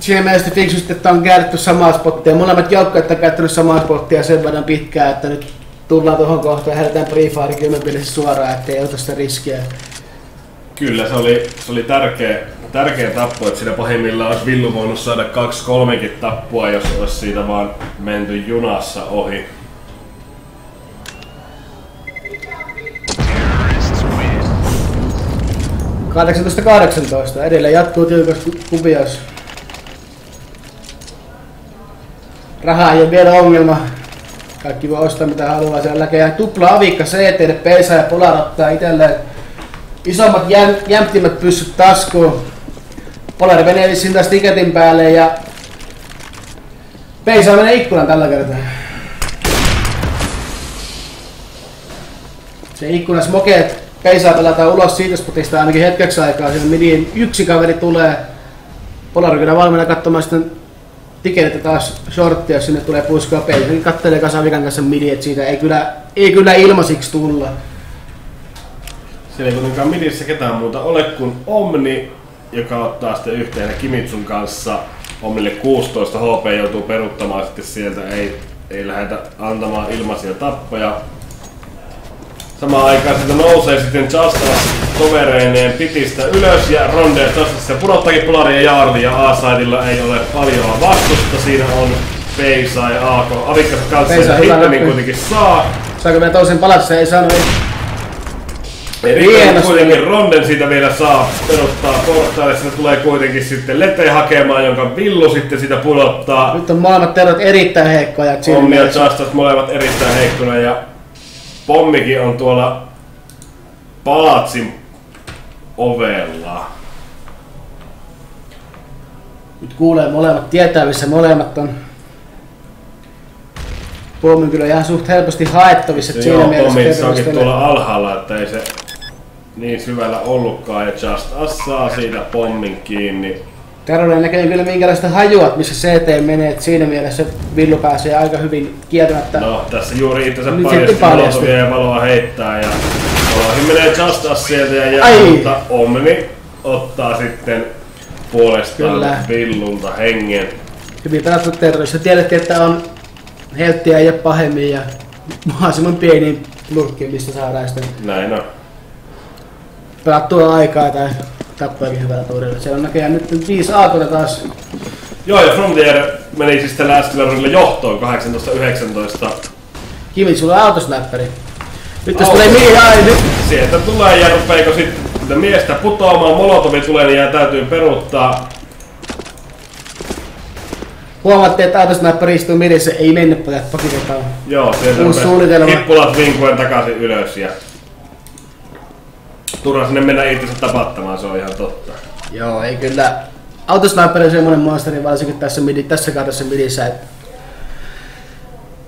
siinä mielessä fiksusti, että on käytetty samaa spottia. Molemmat joukkueet on käyttänyt samaa spottia sen verran pitkään, että nyt tullaan tuohon kohtaan ja herätään Pre-Fire 10 suoraan, ettei ota sitä riskiä. Kyllä, se oli tärkeä tappo, että siinä pahimmillaan olisi Villu voinut saada 2-3kin tappua, jos olisi siitä vaan menty junassa ohi. Edelleen jatkuu tiukas kuvios. Raha ei ole vielä ongelma. Kaikki voi ostaa mitä haluaa. Siellä näkee tupla avikka CT, Peisa ja Polar ottaa itselleen isommat jämptimmät pyssyt taskuun. Polar menee vissiin taas tiketin päälle ja Peisa menee ikkunan tällä kertaa. Se ikkuna smokeet. Peisaa pelataan ulos siitä spotista ainakin hetkeksi aikaa. Siinä midin yksi kaveri tulee. Polar kyllä valmiina katsomaan sitten tiketit taas shorttia, jos sinne tulee puskaa. Peisakin kattelee Kasavikan kanssa midi, että siitä ei kyllä ilmaisiksi tulla. Siellä ei kuitenkaan midissä ketään muuta ole kuin Omni, joka ottaa sitten yhteen Kimitsun kanssa. Omnille 16 HP joutuu peruuttamaan sitten sieltä, ei lähdetä antamaan ilmaisia tappoja. Samaan aikaan siitä nousee sitten Justas tovereineen pitistä ylös ja Ronde Justas ja pudottaakin Polaria ja Jarli ja A-sidella ei ole paljon vastusta. Siinä on Peisa ja AK avikkansa kanssa ja Hiddenin kuitenkin saa. Saako vielä toisen palatsa? Ei saanut. Kuitenkin Ronden siitä vielä saa perustaa portaille. Siitä tulee kuitenkin sitten Lete hakemaan, jonka Villu sitten sitä pudottaa. Nyt on molemmat terrot erittäin heikkoja. Omni ja Justas molemmat erittäin heikkona ja pommikin on tuolla palatsin ovella. Nyt kuulee molemmat, tietää missä molemmat on. Pommi kyllä ihan suht helposti haettavissa. Pommi onkin tuolla alhaalla, että ei se niin syvällä ollutkaan ja Just Us saa siitä pommin kiinni. Terrolle näkee kyllä minkälaista hajua, missä CT menee, että siinä mielessä Villu pääsee aika hyvin kieltämättä. No tässä juuri itsensä paljasti ja valoa heittää ja valoihin menee Just Us sieltä ja jää, mutta Omni ottaa sitten puolestaan kyllä Villulta hengen. Hyvin pelattu terrorista. Tiedätte, että on helttiä ja pahemmin ja mahdollisimman pieni nurkki, mistä saadaan sitten näin on pelattua aikaa tai tappoikin hyvällä tuurilla. Se on näköjään nyt 5 A-koita taas. Joo, ja Frontier meni siis tällä äskeisellä rundilla johtoon 18-19. Kimitsulla on autosnapperi. Nyt jos tulee nyt. Sieltä tulee ja rupeeko sitten miestä putoamaan, Molotovi tulee niin täytyy peruuttaa. Huomaatte, että autosnapperi istuu midissä, ei mennyt pojat, pakitetaan. Joo, sieltä hippulat vinkuen takaisin ylös ja turha sinne mennä itsensä tapattamaan, se on ihan totta. Joo, ei kyllä. Autosniper on semmonen monsteri, varsinkin tässä kaudessa midissä.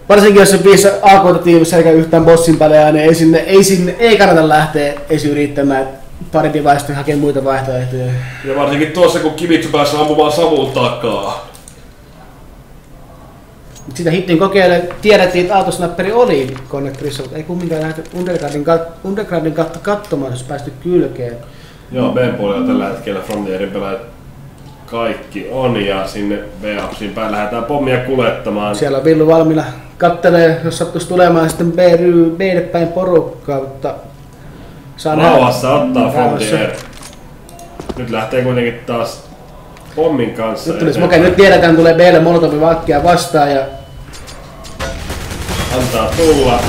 Varsinkin jos se 5 AK-tiimissä eikä yhtään bossin pelejä, niin ei kannata lähteä yrittämään parempi vaihtoehto hakemaan muita vaihtoehtoja. Ja varsinkin tuossa kun Kimitsu päässä ampumaan savun takaa. Sitä Hidden kokeille tiedettiin, että autosnapperi oli konnektorissa, mutta ei kumminkaan lähty Undergroundin kautta katsomaan, jos päästy kylkeen. Joo, B-puolella tällä hetkellä Frontierin pelaajat kaikki on ja sinne B-apsiin päin lähdetään pommia kuljettamaan. Siellä on Villu valmiina kattelee, jos sattuisi tulemaan sitten B-lle päin porukkaa, mutta saa rauhassa ottaa Frontier. Nyt lähtee kuitenkin taas pommin kanssa. Nyt tiedetään, tulee B:lle Molotovin vakkia vastaan ja antaa tulla.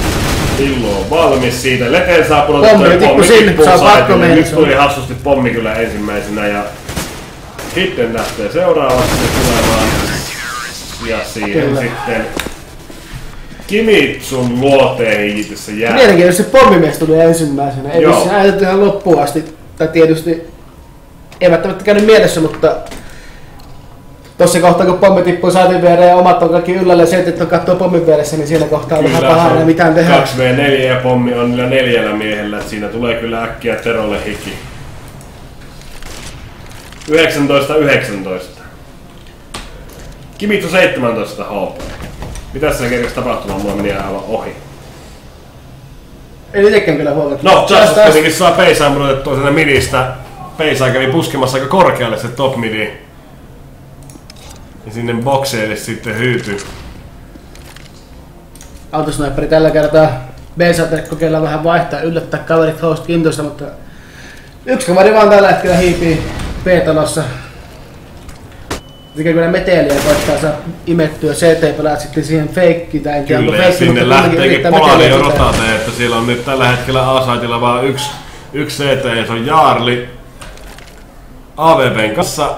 Villu on valmis siitä. Leteen saa Pommi tippu sinne, se on pakko mennä. Nyt tuli hassusti pommi kyllä ensimmäisenä ja sitten lähtee seuraavaksi tulemaan. Ja siihen kyllä. Sitten Kimitsun luoteen tässä jää. Mielenkiintoisesti se pommimies tuli ensimmäisenä. Ei missään ajateltu ihan loppuun asti. Tai tietysti ei välttämättä käynyt mielessä, mutta tossa kohtaa kun pommi tippui saatiin viereen ja omat on kaikki yllälle ja setit on kattoo pommin vieressä, niin siinä kohtaa on vähän pahaa ja mitään tehdä. 2v4 ja pommi on niillä 4 miehellä, että siinä tulee kyllä äkkiä Terolle hiki. 19-19. Kimitsu 17 HP. Mitäs se kerkesi tapahtumaan? Mulla meni aivan ohi. Ei itekään kyllä huomata. No, Justus kuitenkin saa Peisaan pudotettua sieltä midistä. Peisaan kävi puskemassa aika korkealle se top midi. Ja sinne bokseille sitten hyytyi. Autosniperi tällä kertaa B-saatte kokeilla vähän vaihtaa, yllättää kaverit host kintoista, mutta yksi kaveri vaan tällä hetkellä hiipii B-talossa. Mikä kyllä meteliä koittaa saa imettyä CT-pelaat sitten siihen feikkiin tai en tiedä onko feikki, sinne mutta lähteekin Polari jo rotate, että siellä on nyt tällä hetkellä A-saitilla vaan yksi CT ja se on Jaarli AVPn kanssa.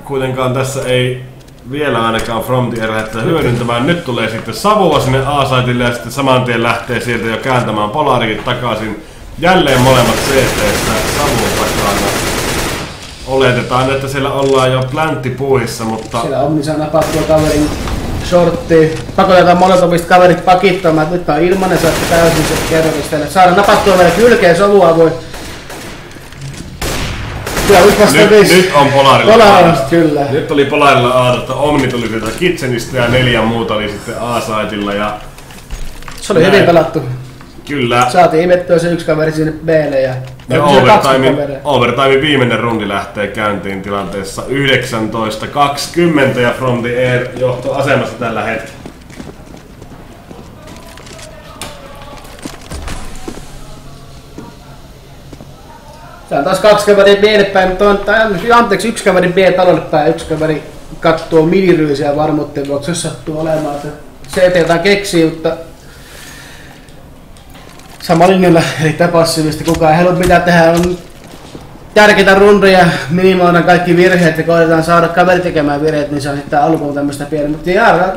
Kuitenkaan tässä ei vielä ainakaan From the Air lähteä hyödyntämään. Nyt tulee sitten Savua sinne A-saitille ja sitten saman tien lähtee sieltä jo kääntämään Polarikin takaisin. Jälleen molemmat CT-ssä Savun takana. Oletetaan, että siellä ollaan jo planttipuuhissa, mutta... Siellä Omni saa napattua kaverin shorttiin. Pakotetaan molemmat kaverit pakittamaan, että nyt on ilmanen, saatte täysin se kerroristeille. Saadaan napattua vielä kylkeen, Savua voi... Nyt on Polarilla kyllä. Nyt oli Polarilla Aatosta, Omni tuli sieltä Kitchenistä ja 4 muuta oli sitten A-saitilla ja... Se oli hyvin pelattu. Kyllä. Saatiin imettyä se yksi kaveri sinne B:lle ja overtime viimeinen rundi lähtee käyntiin tilanteessa 19-20 ja From the Air johtoasemassa tällä hetkellä. Se on taas 2 kaveria B:lle päin, mutta anteeksi, 1 kaveri B-talolle päin ja 1 kaveri kattoo midiryysiä varmuuteen vuoksi, jos sattuu olemaan. CT jotain keksii, mutta sama linjalla erittäin passiivisesti, kukaan ei halua mitään tehdä. On tärkeitä rundeja, minimoidaan kaikki virheet ja koitetaan saada kaveri tekemään virheet, niin se on sitten alkuun tämmöistä pientä. Mutta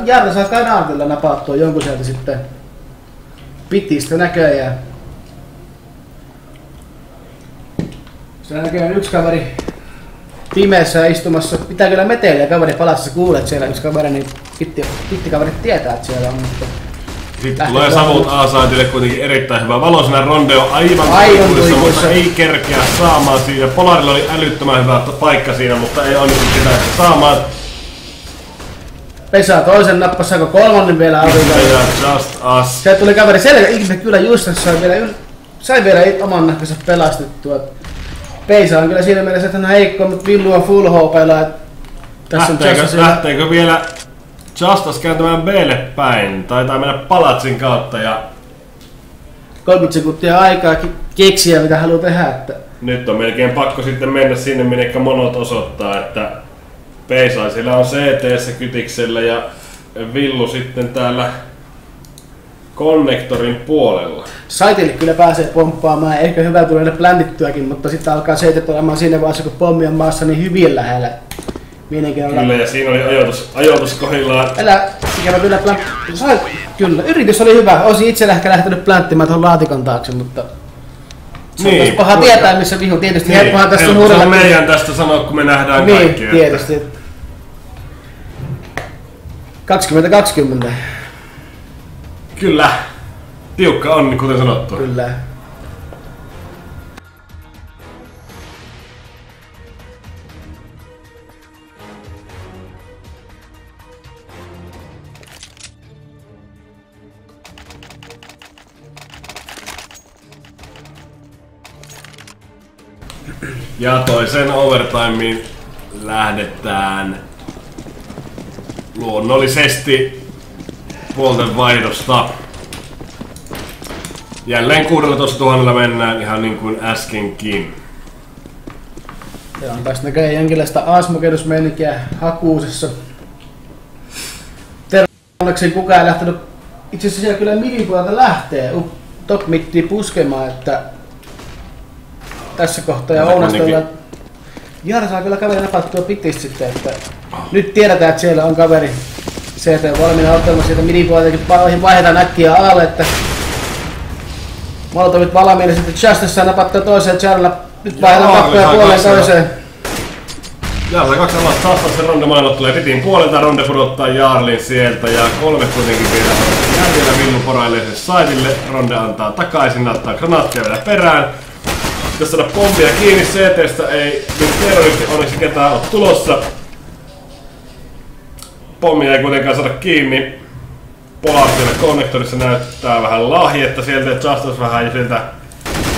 Jaarta saa kai naartilla napattua jonkun sieltä sitten pitistä näköjään. Se näköjään yksi kaveri pimeässä istumassa, pitää kyllä meteliä kaveri palassa, kuulee, että siellä yksi kaveri, niin pitti kaverit tietää, että siellä on. Sitten tulee Savut A-saitille kuitenkin erittäin hyvä valo, siinä Ronde on aivan tuikuissa, mutta ei kerkeä saamaan siinä. Polarilla oli älyttömän hyvä paikka siinä, mutta ei onnistu ketään saamaan. Pesa toisen nappasi, saako kolmannen vielä avinkaan. Just Us. Sieltä tuli kaveri selkä, ihme kyllä just sai vielä oman näkönsä pelastettua. Peisa on kyllä siinä mielessä, että hän on heikko, mutta Villu on full HP:lla. Lähteekö vielä Justas kääntämään B:lle päin? Taitaa mennä palatsin kautta ja... 30 sekuntia aikaa keksiä mitä haluaa tehdä. Että... Nyt on melkein pakko sitten mennä sinne, minnekä monot osoittaa, että Peisaisilla on CT:ssä kytiksellä ja Villu sitten täällä konnektorin puolella. Saitille kyllä pääsee pomppaamaan, ehkä hyvä tulee pländittyäkin, mutta sitten alkaa CT olemaan siinä vaiheessa, kun pommi on maassa niin hyvin lähellä. Kyllä, ja siinä oli ajoitus kohdillaan. Ikävä kyllä kyllä, yritys oli hyvä. Olisin itse ehkä lähtenyt plänttimään tuohon laatikon taakse, mutta se on niin, paha tietää, missä vihu. Tietysti niin, helppohan tässä on huudella. Se on meidän tästä sanoa, kun me nähdään niin, kaikki. Tietysti. 20-20. Kyllä. Tiukka on, kuten sanottu. Kyllä. Ja toisen overtimeen lähdetään luonnollisesti puolten vaihdosta. Jälleen 16 000 mennään ihan niin kuin äskenkin. Ja on taas näköjään jonkinlaista Asmokedus-meininkiä Hakuusessa. Onneksi kukaan ei lähtenyt. Itse asiassa siellä kyllä midin puolelta lähtee. top mittiä puskemaan, että tässä kohtaa ja Ounastella Jaara saa kyllä kaveri napattua pitistä sitten, että nyt tiedetään, että siellä on kaveri CT valmiina ottamassa sieltä minipuoleltakin vaihdetaan äkkiä alle, että Molotovit valmiina sitten Justice saa napattua toiseen Jarrella, nyt vaihdetaan tappoja puoleen toiseen. Jaarla 2 alasta taas se Ronde maailmat tulee pitiin puolelta, Ronde pudottaa Jaarlin sieltä ja 3 kuitenkin vielä jäljellä Villu porailee sen saidille, Ronde antaa takaisin, ottaa granaattia vielä perään. Jos saada pommia kiinni CT:stä ei nyt terroristi onneksi ketään ole tulossa. Pommia ei kuitenkaan saada kiinni. Polar siellä konnektorissa näyttää vähän lahjetta sieltä ja Justice vähän sieltä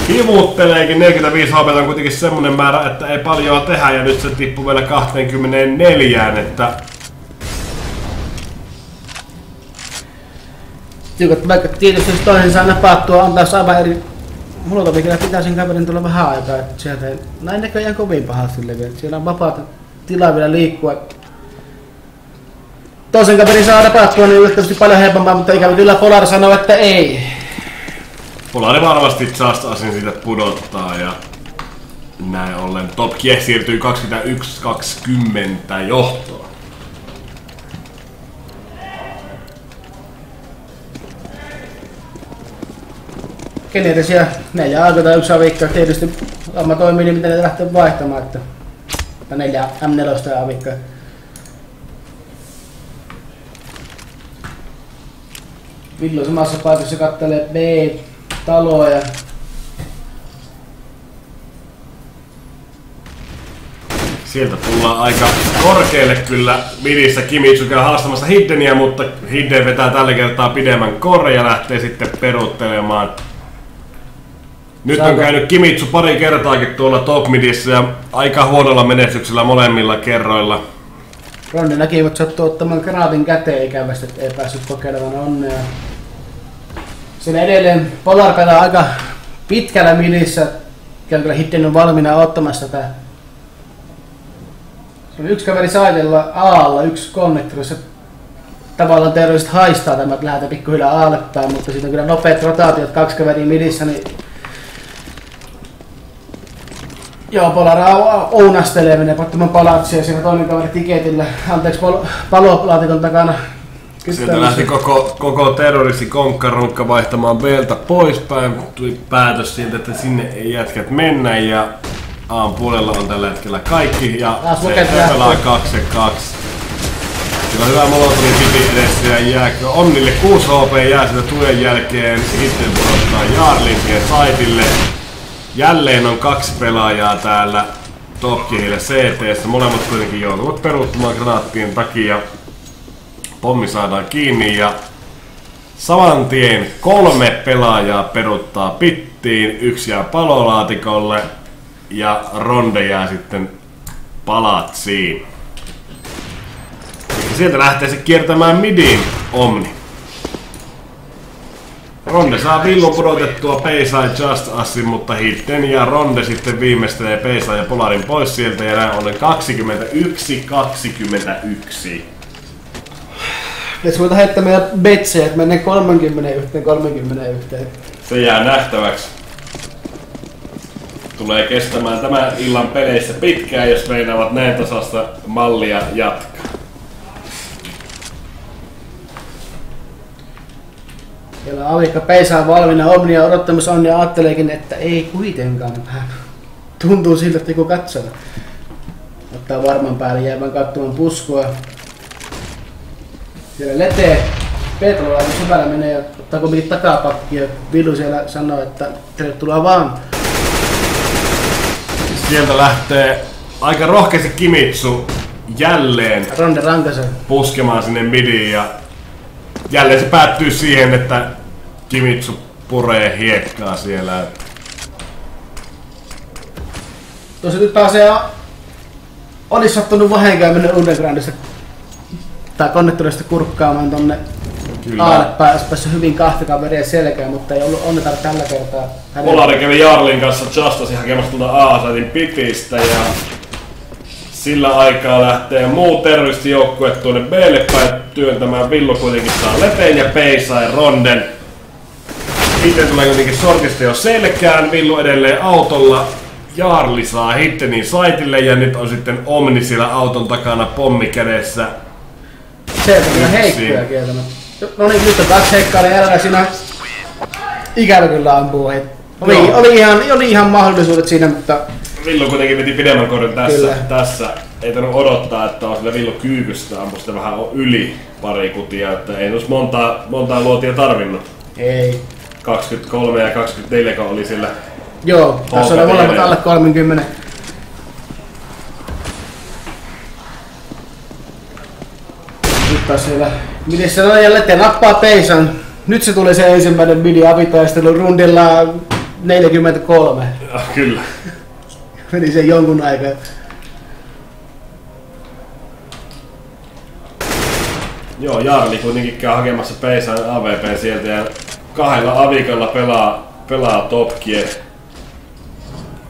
hivutteleekin. 45 HP on kuitenkin semmonen määrä, että ei paljon tehdä ja nyt se tippuu vielä 24, että vaikka tietysti jos toinen saa napattua, antaa aivan eri Molotovi kyllä pitää sen kaverin tulla vähän aikaa, että sieltä ei näin näköjään kovin pahasti leviä. Siellä on vapaata tilaa vielä liikkua. Toisen kaverin saa napattua niin yllättävästi paljon helpompaa, mutta ikävä kyllä Polar sanoo, että ei. Polari varmasti Justicein siitä pudottaa ja näin ollen Top Gear siirtyy 21-20 johtoon. Geneerisiä 4 alkoa tai 1 avikkaa tietysti amma toimii niin miten ne lähtee vaihtamaan, että 4 M4 ja avikkaa. Villu samassa paikassa kattelee B-taloa ja sieltä tullaan aika korkealle kyllä midissä. Kimitsu käy haastamassa Hiddenia, mutta Hidden vetää tällä kertaa pidemmän korre ja lähtee sitten peruuttelemaan. Nyt on käynyt Kimitsu pari kertaakin tuolla top midissä ja aika huonolla menestyksellä molemmilla kerroilla. Ronde näki, mutta sattuu ottamaan granaatin käteen ikävästi, et ei päässyt kokeilemaan onnea. Siinä edelleen Polar pelaa aika pitkällä midissä. Kyllä Hidden on valmiina ottamassa tätä. Se on yksi kaveri saidella Aalla, yksi konnektorissa. Tavallaan terroristit haistaa tämä, että lähdetään pikkuhiljaa Aalle päin, mutta siitä on kyllä nopeat rotaatiot, 2 kaveria midissä, niin joo, Polar ounastelee, menee pattoman palatsia ja siinä toinen kaveri tiketillä, anteeksi palolaatikon takana. Sieltä lähti koko terroristi konkkarunkka vaihtamaan B:ltä poispäin. Tuli päätös siitä, että sinne ei jätkät mennä ja A:n puolella on tällä hetkellä kaikki ja se pelaa 2-2. Sillä on hyvä Molotovin piti edessä ja jääkö Onnille 6 HP jää sitä tuen jälkeen. Sitten pudottaa Jaarlin siihen saitille. Jälleen on 2 pelaajaa täällä Top Gearillä CT:ssä. Molemmat kuitenkin joutuvat peruuttamaan granaattien takia. Pommi saadaan kiinni ja saman tien 3 pelaajaa peruuttaa pittiin. 1 jää palolaatikolle ja Ronde jää sitten palatsiin. Ja sieltä lähtee se kiertämään midin Omni. Ronde saa Villun pudotettua Peisa ja Just Ussin, mutta Hidden ja Ronde sitten viimeistelee Peisa ja Polarin pois sieltä ja näin ollen 21-21. Pitäis ruveta heittämään betsejä, että mennään 31. Se jää nähtäväksi. Tulee kestämään tämän illan peleissä pitkään, jos meinaavat näin tasasta mallia jatkaa. Siellä Avikka Peisa on valmiina Omnia odottamassa on ja ajatteleekin, että ei kuitenkaan. Tuntuu siltä, että kun katsoo. Ottaa varman päälle jäävän katsomaan puskua. Siellä Lete Petrola syvällä menee ja ottaa kuitenkin takapakkia. Villu siellä sanoo, että tervetuloa vaan. Sieltä lähtee aika rohkeasti Kimitsu jälleen Ronde rankaisee puskemaan sinne midiin ja jälleen se päättyy siihen, että Kimitsu puree hiekkaa siellä. Tuossa nyt pääsee olis sattunut vahinkoa mennä Undergroundista tai konnektorista kurkkaamaan tonne Aalle päässä hyvin 2 kaveria selkään, mutta ei ollut onnetar tällä kertaa. Polari kävi Jarlin kanssa Justicein hakemassa tuolta A-saitin pitistä ja sillä aikaa lähtee muu terroristijoukkue tuonne B:lle päin työntämään. Villu kuitenkin saa Leteen ja Peisa ja Ronden. Sitten tulee kuitenkin sortista jo selkään, Villu edelleen autolla. Jaarli saa hittenin saitille ja nyt on sitten Omni siellä auton takana pommi kädessä. Se on kyllä heikkoja kieltämättä. No niin, nyt on kaksi heikkaa, niin älä siinä ikävä kyllä ampuu. Oli ihan mahdollisuudet siinä, mutta... Villu kuitenkin veti pidemmän korjun tässä. Ei tarvitse odottaa, että on sillä Villu kyykystä, ampui sitä vähän yli pari kutia, että ei olisi montaa luotia tarvinnut. Ei. 23 ja 24 kun oli sillä. Joo, tässä oli molemmat alle 30. Nyt taas siellä midissä on jälleen nappaa peisan. Nyt se tuli se ensimmäinen midi-avitaistelu rundilla 43. Ja, kyllä. Meni sen jonkun aikaa. Joo, Jaarli kuitenkin käy hakemassa peisan AVP sieltä ja kahdella avikalla pelaa Topkie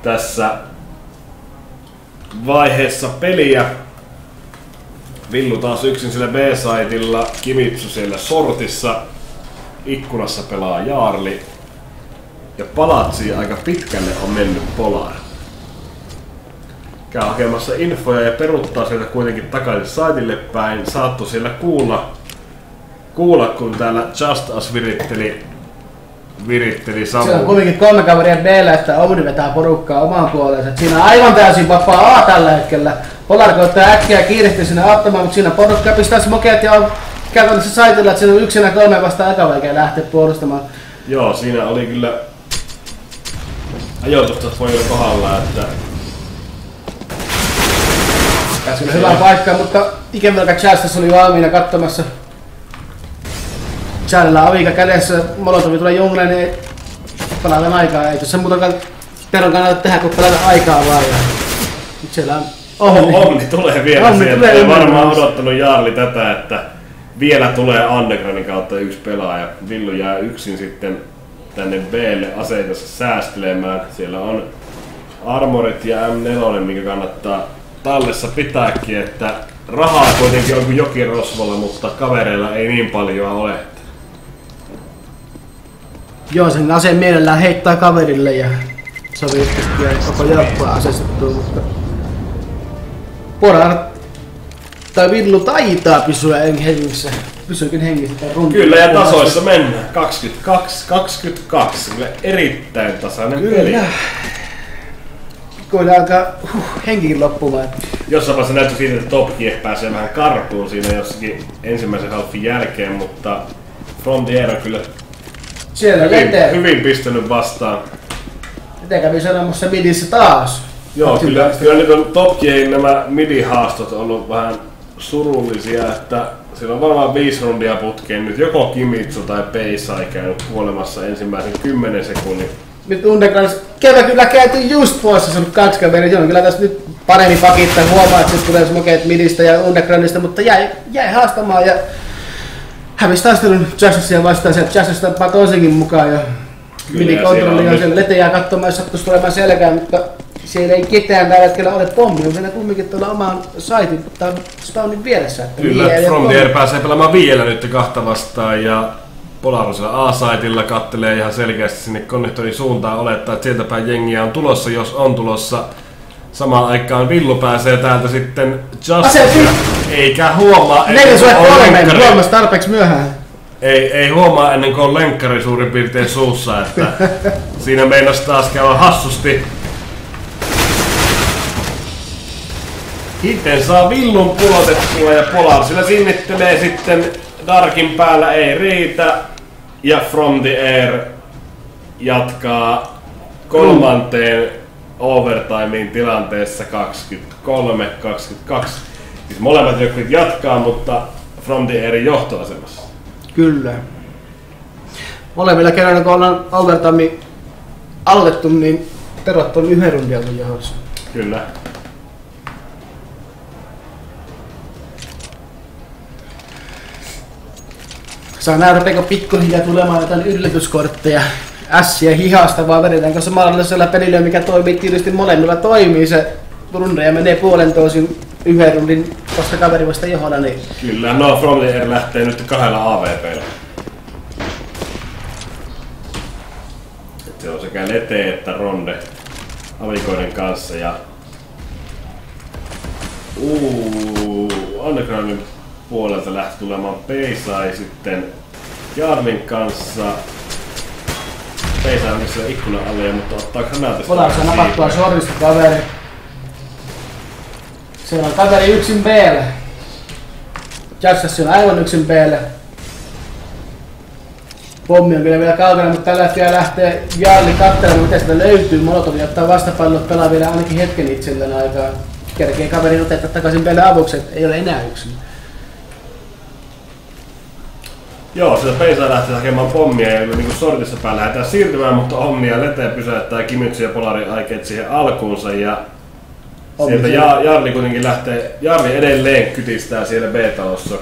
tässä vaiheessa peliä. Villu taas yksin sillä B-saitilla, Kimitsu siellä sortissa, ikkunassa pelaa Jaarli ja Palatsi aika pitkälle on mennyt Polar. Käy hakemassa infoja ja peruttaa sieltä kuitenkin takaisin saitille päin. Saattu siellä kuulla kun täällä Just Us viritteli Samu. Se on kuitenkin 3 kaveria B:llä, että Omni vetää porukkaa omaan puoleensa. Siinä on aivan täysin vapaa A tällä hetkellä. Polar koittaa äkkiä kiirehtiä sinne auttamaan, mutta siinä porukka pistää smokeet ja on käytännössä saitilla, että siinä on yksinä 3 vastaan eka vaikea lähteä puolustamaan. Joo, siinä oli kyllä ajoitusta voi kohdalla, että tässä oli hyvä paikka, mutta ikävelkä Chastas oli valmiina katsomassa. Chadilla avika kädessä, Molotovi tulee jungleen, niin pelataan aikaa. Ei tuossa muutenkaan Teron kannata tehdä, kun pelata aikaa vaan. Ja nyt siellä on Omni tulee vielä sieltä. Ei varmaan odottanut Jaarli tätä, että vielä tulee Undergroundin kautta yksi pelaaja. Villu jää yksin sitten tänne B:lle aseitansa säästelemään. Siellä on Armorit ja M4, mikä kannattaa tallessa pitääkin, että rahaa kuitenkin on kuin jokirosvolla, mutta kavereilla ei niin paljon ole. Joo, sen aseen mielellään heittää kaverille ja sovi yhtäkkiä koko joukkue aseistettua, mutta Polar tai Villu taitaa pysyä hengissä. Pysyykin hengissä. Kyllä ja tasoissa mennään. 22-22. Kyllä erittäin tasainen peli. Kyllä alkaa henkikin loppumaan. Jossain vaiheessa näytti siitä, että Topkie pääsee vähän karkuun siinä jossakin ensimmäisen halfin jälkeen, mutta From the Air on kyllä hyvin pistänyt vastaan. Miten kävi sanomassa midissä taas? Joo, kyllä nyt on Topkien nämä midi-haastot ollut vähän surullisia, että siellä on varmaan 5 rundia putkeen nyt joko Kimitsu tai Peisai käynyt kuolemassa ensimmäisen 10 sekunnin. Nyt Undergroundissa kyllä käytiin just poissa, se on 2 kaveria, se on kyllä tässä nyt paremmin pakittaa, huomaa, että sitten tulee smokeet midistä ja Undergroundista, mutta jäi haastamaan ja hävisi taistelun Justiceia vastaan, se Justice tappaa toisenkin mukaan ja midi-kontrolli on siellä, Lete jää katsomaan, jos sattuisi tulemaan selkään, mutta siellä ei ketään tällä hetkellä ole pommi, on siinä kumminkin tuolla oman saitin tai spawnin vieressä. Kyllä, From the Air pääsee pelaamaan vielä nyt 2 vastaan ja Polar on siellä A-saitilla, kattelee ihan selkeästi sinne konnektorin suuntaan, olettaa, että sieltä päin jengiä on tulossa, jos on tulossa. Samaan aikaan Villu pääsee täältä sitten Justice, eikä huomaa ennen kuin on lenkkari. Huomasi tarpeeksi myöhään. Ei huomaa ennen kuin on lenkkari suurin piirtein suussa, että siinä meinasi taas käydä hassusti. Hitten saa Villun pulotettua ja Polar sillä sinnittelee sitten Darkin päällä ei riitä. Ja From the Air jatkaa kolmanteen overtimeen tilanteessa 23-22. Siis molemmat joukkueet jatkaa, mutta From the Airin johtoasemassa. Kyllä. Molemmilla kerralla kun ollaan overtime aloitettu, niin Terot on 1 rundia ollut johdossa. Kyllä. Saa nähdä, rupeeko pikkuhiljaa tulemaan jotain yllätyskortteja ässiä hihasta, vaan vedetäänkö samalla pelillä, mikä toimii tietysti molemmilla toimii se rundeja menee puolentoisin 1 rundin vasta kaveri vasta johdolla. Niin kyllä, no From the Air lähtee nyt 2 AVP:llä. Se on sekä Lete että Ronde avikoiden kanssa ja Undergroundin puolelta lähti tulemaan Peisai sitten Jarlin kanssa. Peisai on siellä ikkunan alle, mutta ottaa granaatista. Otaanko se napattua sorista kaveri? Siellä on kaveri yksin B-lle. Justice on aivan yksin B-lle. Pommi on kyllä vielä kaukana, mutta tällä hetkellä lähtee Jarli katselemaan, mitä sitä löytyy. Molotovi ottaa vastapallot, pelaa vielä ainakin hetken itselleen aikaa. Kerkee kaverin otetta takaisin B:lle avuksi, ei ole enää yksin. Joo, sieltä Peisai lähtee hakemaan pommia ja niin sortissa päällä lähdetään siirtymään, mutta Omni ja Lete pysäyttää Kimitsu ja Polari aikeet siihen alkuunsa ja sieltä Jarli kuitenkin lähtee, Jarli edelleen kytistää siellä B-talossa.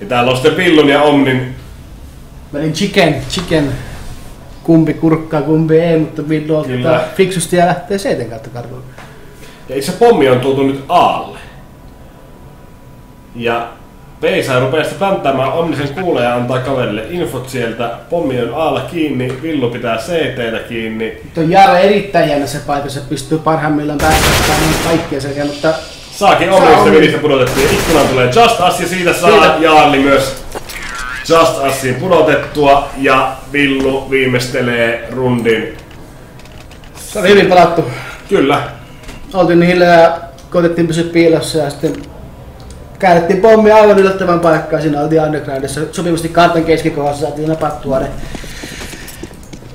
Ja täällä on sitten Villun ja Omnin. Välin chicken. Kumpi kurkkaa, kumpi ei, mutta Villu ottaa fiksusti ja lähtee seiten kautta karkuun. Ja itse pommi on tultu nyt Aalle. Ja Peisai rupeaa sitten pänttäämään Omnisen kuulee ja antaa kaverille infot sieltä. Pommi on Aalla kiinni, Villu pitää CT:tä kiinni. Tuo Jaara erittäin jännässä paikassa, pystyy parhaimmillaan päästämään kaikkia sekä, mutta saakin Omnista vilistä pudotettua ja ikkunan tulee Just Us ja siitä saa Jarli myös Just Usin pudotettua ja Villu viimeistelee rundin. Se oli hyvin palattu. Kyllä. Oltiin niin hiljaa ja koitettiin pysyä piilossa ja sitten käännettiin pommi aivan yllättävän paikkaan. Siinä oltiin Undergroundissa sopivasti kartan keskikohdassa, saatiin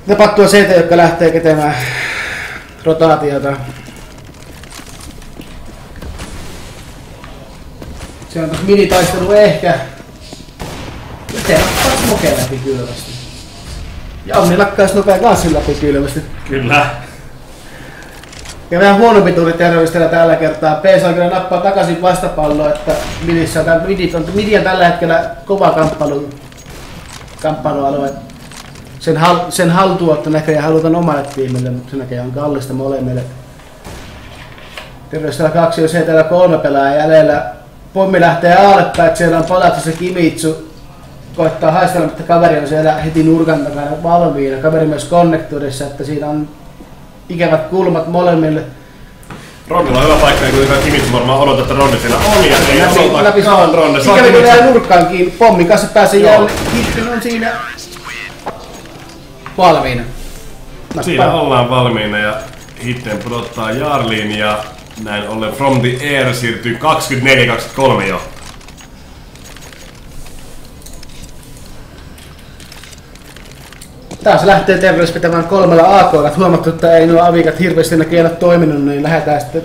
napattua CT, jotka lähtee tekemään rotaatiota. Se on tossa minitaistelu ehkä. Ja se lakkaisi Moke läpi kylmästi. Ja Omni lakkaisi nopea kanssin läpi kylmästi. Kyllä. Ja vähän huonompi tuli terroristilla tällä kertaa. Peisai kyllä nappaa takaisin vastapalloa, että Midi on tällä hetkellä kova kamppailualue. Sen haltuotto näköjään halutaan omalle tiimille, mutta se näköjään on kallista molemmille. Terroristilla 2 on täällä 3 pelaajaa jäljellä. Pommi lähtee aalle päin, siellä on Palatsissa Kimitsu. Koittaa haistella, mutta kaveri on siellä heti nurkan takana valmiina. Kaveri myös konnektorissa, että siinä on ikävät kulmat molemmille. Ronnilla on hyvä paikka, ja kuitenkaan Kimitsu varmaan odottaa, että Ronni siellä on ja ei odota Ronne. Ikävä kun jää nurkkaan kiinni, pommin kanssa pääsee jälleen. Hittin on siinä valmiina. Siinä ollaan valmiina ja Hitten pudottaa Jarliin ja näin ollen From the Air siirtyy 24-23 jo. Taas lähtee terveys pitämään 3 AK:lla. Huomattu, että ei nuo avikat hirveästi näköjään ole toiminut, niin lähdetään sitten.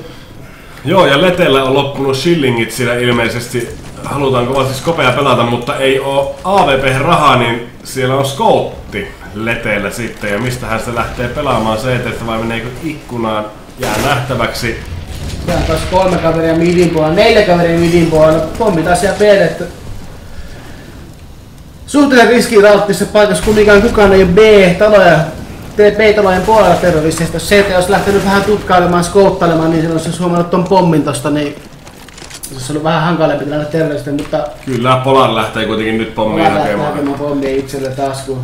Joo, ja Letellä on loppunut shillingit siellä ilmeisesti. Halutaan kovasti skopea pelata, mutta ei oo AVP-rahaa, niin siellä on skoutti Letellä sitten. Ja mistä hän se lähtee pelaamaan CT:stä vai meneekö ikkunaan, jää nähtäväksi. Tää on taas 3 kaveria midin puolella, 4 kaveria midin puolella. Pommi taas jää B:lle, että suhteellisen riskialttisessa paikassa kumminkaan kukaan ei ole B-talojen puolella terroristeista. Jos CT olisi lähtenyt vähän tutkailemaan, skouttailemaan, niin se olisi huomannut ton pommin tosta, niin se olisi ollut vähän hankalempi tilanne terroristille, mutta kyllä, Polar lähtee kuitenkin nyt pommia hakemaan. Pommia itselle taskuun.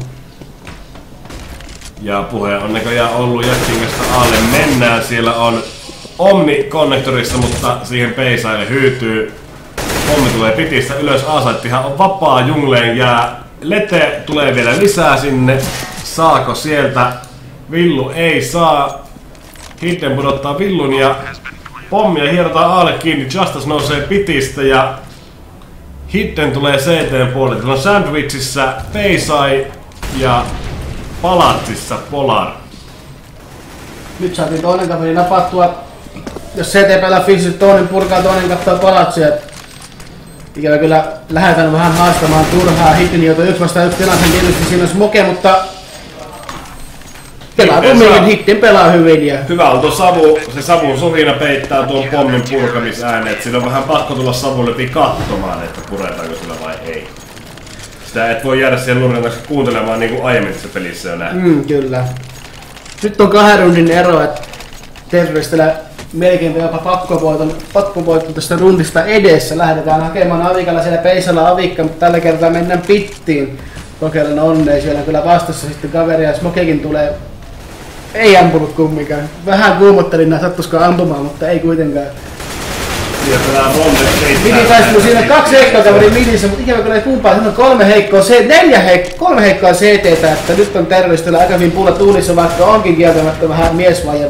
Ja puhe on näköjään ollut Jätkingasta Aalle mennään. Siellä on Omni konnektorissa, mutta siihen Peisaille hyytyy. Pommi tulee pitistä ylös, A-saittihan on vapaa, jungleen jää. Lete tulee vielä lisää sinne. Saako sieltä? Villu ei saa. Hidden pudottaa Villun ja pommia hierotaan Aalle kiinni. Justice nousee pitistä ja Hidden tulee CT:n puolelle. Täällä on Sandwichissa Peisai ja Palatsissa Polar. Nyt saatiin toinen kaveri napattua. Jos CT pelaa fiksusti, toinen purkaa, toinen katsoo Palatsia. Ikävä kyllä lähdetään vähän haastamaan turhaa. Hitten joutui 1 vastaan 1 tilanteen, tietysti siinä olisi Moke, mutta pelaa kumminkin, Hitten pelaa hyvin. Ja hyvä on tuo savu, se savun suhina peittää tuon pommin purkamisäänen, että siinä on vähän pakko tulla savulle katsomaan, että puretaanko sillä vai ei. Sitä et voi jäädä siihen nurkan kanssa kuuntelemaan niin kuin aiemmin tässä pelissä jo nähty. Kyllä. Nyt on 2 rundin ero, että terroristillä melkein jopa pakkovoiton tästä rundista edessä. Lähdetään hakemaan avikalla siellä Peisalla avikka, mutta tällä kertaa mennään pittiin. kokeilen onnea. Siellä on kyllä vastassa sitten kaveria. Smokekin tulee. Ei ampunut kumminkaan. Vähän kuumottelin nää sattuisiko ampumaan, mutta ei kuitenkaan. Midi taistelu siinä 2 heikkoa kaveri midissä, mutta ikävä kyllä ei kumpaa. Siinä on 3 heikkoa, 3 heikkoa CT:tä, että nyt on terroristilla aika hyvin pulla tuulissa, vaikka onkin kieltämättä vähän miesvaija.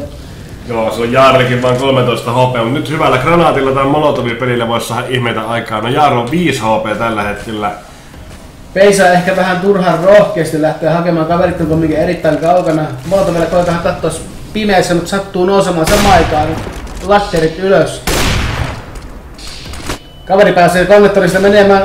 Joo, se on Jaarlikin vain 13 HP, mutta nyt hyvällä granaatilla tai Molotovin pelillä voisi saada ihmeitä aikaa. No Jaar on 5 HP tällä hetkellä. Peisa ehkä vähän turhan rohkeasti lähtee hakemaan, kaverit on kumminkin erittäin kaukana. Molotovilla koetaan katsoa pimeässä, mutta sattuu nousemaan samaan aikaan latterit ylös. Kaveri pääsee konnektorista menemään.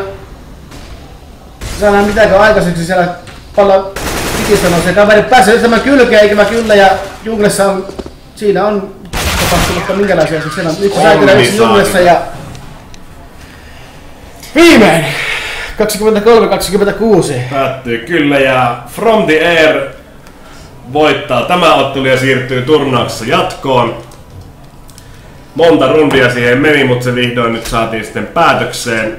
Saadaan mitäänkö aikaiseksi siellä pallon tikistä nousee. Kaveri pääsee tämän kylkeen, ikävä kyllä, ja junglessa on, siinä on tapahtunut minkälaisia. Siellä on yksi säätylä yksi junglessa ja viimeinen 23-26. Päättyy kyllä ja From the Air voittaa tämä ottelu ja siirtyy turnauksessa jatkoon. Monta rundia siihen meni, mutta se vihdoin nyt saatiin sitten päätökseen.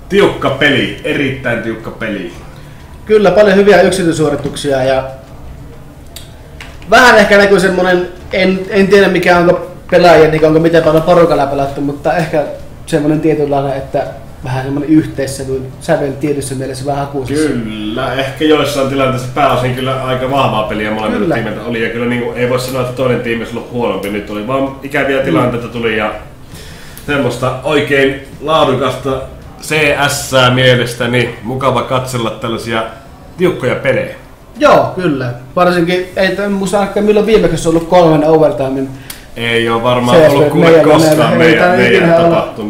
Tiukka peli, erittäin tiukka peli. Kyllä, paljon hyviä yksityisuorituksia ja vähän ehkä näkyy semmonen, en tiedä mikä onko pelaajia, niin onko miten paljon porukalla pelattu, mutta ehkä semmonen tietynlainen, että vähän semmonen yhteissävel tietyssä mielessä vähän hakuisessa. Kyllä, ehkä joissain tilanteissa pääosin kyllä aika vahvaa peliä molemmilta tiimiltä oli ja kyllä niin kuin, ei voi sanoa, että toinen tiimi olisi ollut huonompi, nyt oli vaan ikäviä tilanteita tuli ja semmoista oikein laadukasta CS mielestäni mukava katsella tällaisia tiukkoja pelejä. Joo, kyllä. Varsinkin, ei muista ainakaan milloin viimeksi ollut 3 overtimen. Ei ole varmaan ollut kuule koskaan meidän tapahtumia.